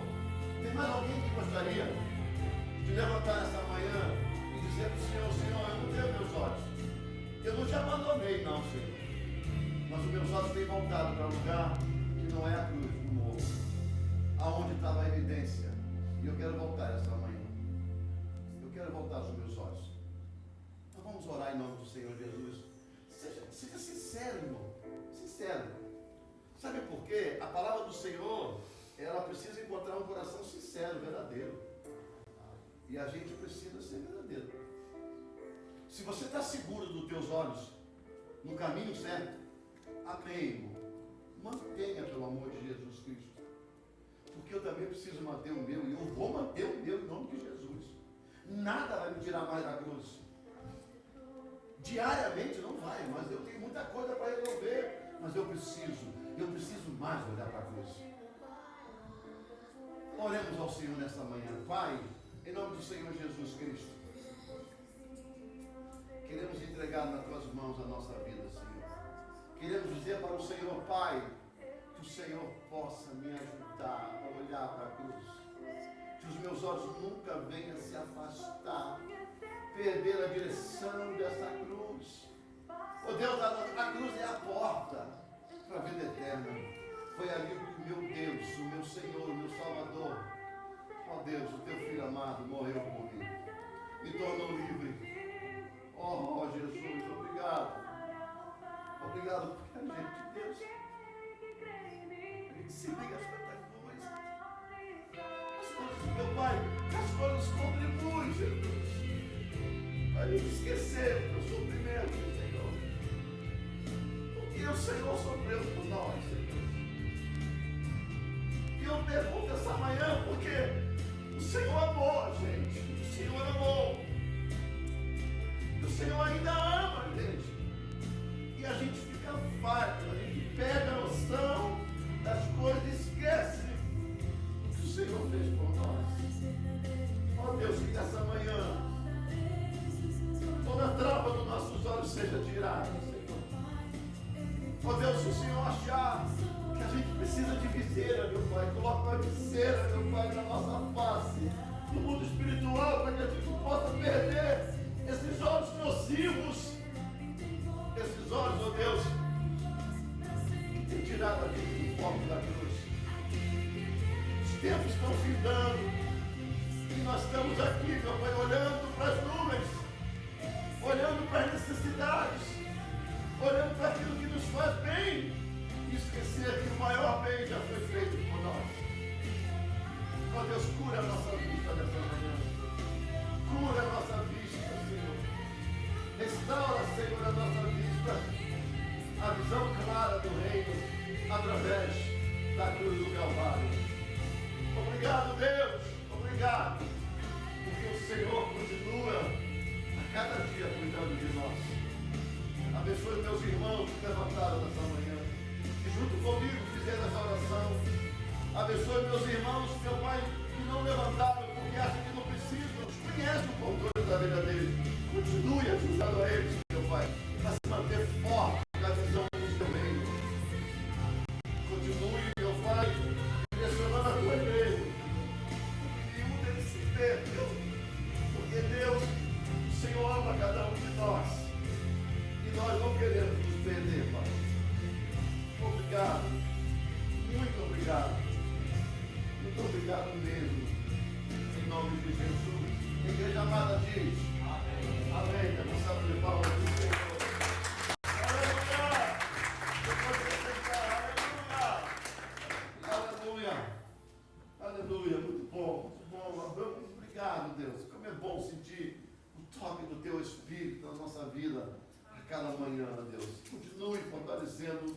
Tem mais alguém que gostaria de levantar nessa manhã e dizer para o Senhor, Senhor, eu não tenho meus olhos. Eu não te abandonei, não, Senhor. Mas os meus olhos têm voltado para um lugar que não é a cruz, no morro. Aonde estava a evidência. E eu quero voltar essa manhã. Eu quero voltar os meus olhos. Então vamos orar em nome do Senhor Jesus. Seja sincero, irmão. Sincero. Sabe por quê? A palavra do Senhor, ela precisa encontrar um coração sincero, verdadeiro. E a gente precisa ser verdadeiro. Se você está seguro dos teus olhos, no caminho certo, amém, irmão. Mantenha, pelo amor de Jesus Cristo. Porque eu também preciso manter o meu, e eu vou manter o meu em nome de Jesus. Nada vai me tirar mais da cruz. Diariamente não vai, mas eu tenho muita coisa para resolver. Mas eu preciso mais olhar para a cruz. Oremos ao Senhor nesta manhã. Pai, em nome do Senhor Jesus Cristo, queremos entregar nas tuas mãos a nossa vida, Senhor. Queremos dizer para o Senhor, Pai, que o Senhor possa me ajudar a olhar para a cruz. Que os meus olhos nunca venham se afastar, perder a direção dessa cruz. Oh Deus, a cruz é a porta para a vida eterna. Foi ali que o meu Deus, o meu Senhor, o meu Salvador, ó Deus, o teu Filho amado morreu por mim, me tornou livre. Oh Jesus, obrigado. Obrigado porque a gente, Deus, a gente se liga às tantas coisas. As coisas, meu Pai, as coisas contribuem, Jesus. Para não esquecer do teu sofrimento, Senhor. Porque o Senhor sofreu por nós, Senhor. E eu pergunto essa manhã, porque o Senhor amou a gente. O Senhor amou. E o Senhor ainda ama a gente. E a gente fica farto, a gente perde a noção das coisas e esquece o que o Senhor fez por nós. Ó Deus, que nessa manhã toda trava dos nossos olhos seja tirada, Senhor. Ó Deus, se o Senhor achar que a gente precisa de viseira, meu Pai, coloca uma viseira, meu Pai, na nossa face, no mundo espiritual, para que a gente possa perder esses olhos nocivos, esses olhos, ó Deus, que tem tirar da vida do foco da cruz. Os tempos estão findando. E nós estamos aqui, meu Pai, olhando para as nuvens, olhando para as necessidades, olhando para aquilo que nos faz bem, e esquecer que o maior bem já foi feito por nós. Ó Deus, cura a nossa vista nessa manhã. Cura a nossa vista, Senhor. Restaura, Senhor, a nossa vista, a visão clara do reino, através da cruz do Calvário. Obrigado, Deus. Obrigado, porque o Senhor continua a cada dia cuidando de nós. Abençoe meus irmãos que levantaram nessa manhã e junto comigo fizeram essa oração. Abençoe meus irmãos, meu Pai, que não levantaram porque acham que não precisam. Conhece o controle da vida deles. Continue ajudando a eles, meu Pai, para se manter forte na visão do teu reino. Continue, meu Pai, direcionando a tua igreja. Porque Deus, o Senhor ama cada um de nós e nós não queremos nos perder, Pai. Obrigado, muito obrigado, muito obrigado mesmo, em nome de Jesus. A igreja amada diz amém. Amém. Dá salva de palmas do Senhor. Aleluia. Depois de sentar, aleluia. Aleluia. Aleluia. Muito bom. Obrigado, Deus. Como é bom sentir o toque do Teu Espírito na nossa vida a cada manhã, Deus. Continue fortalecendo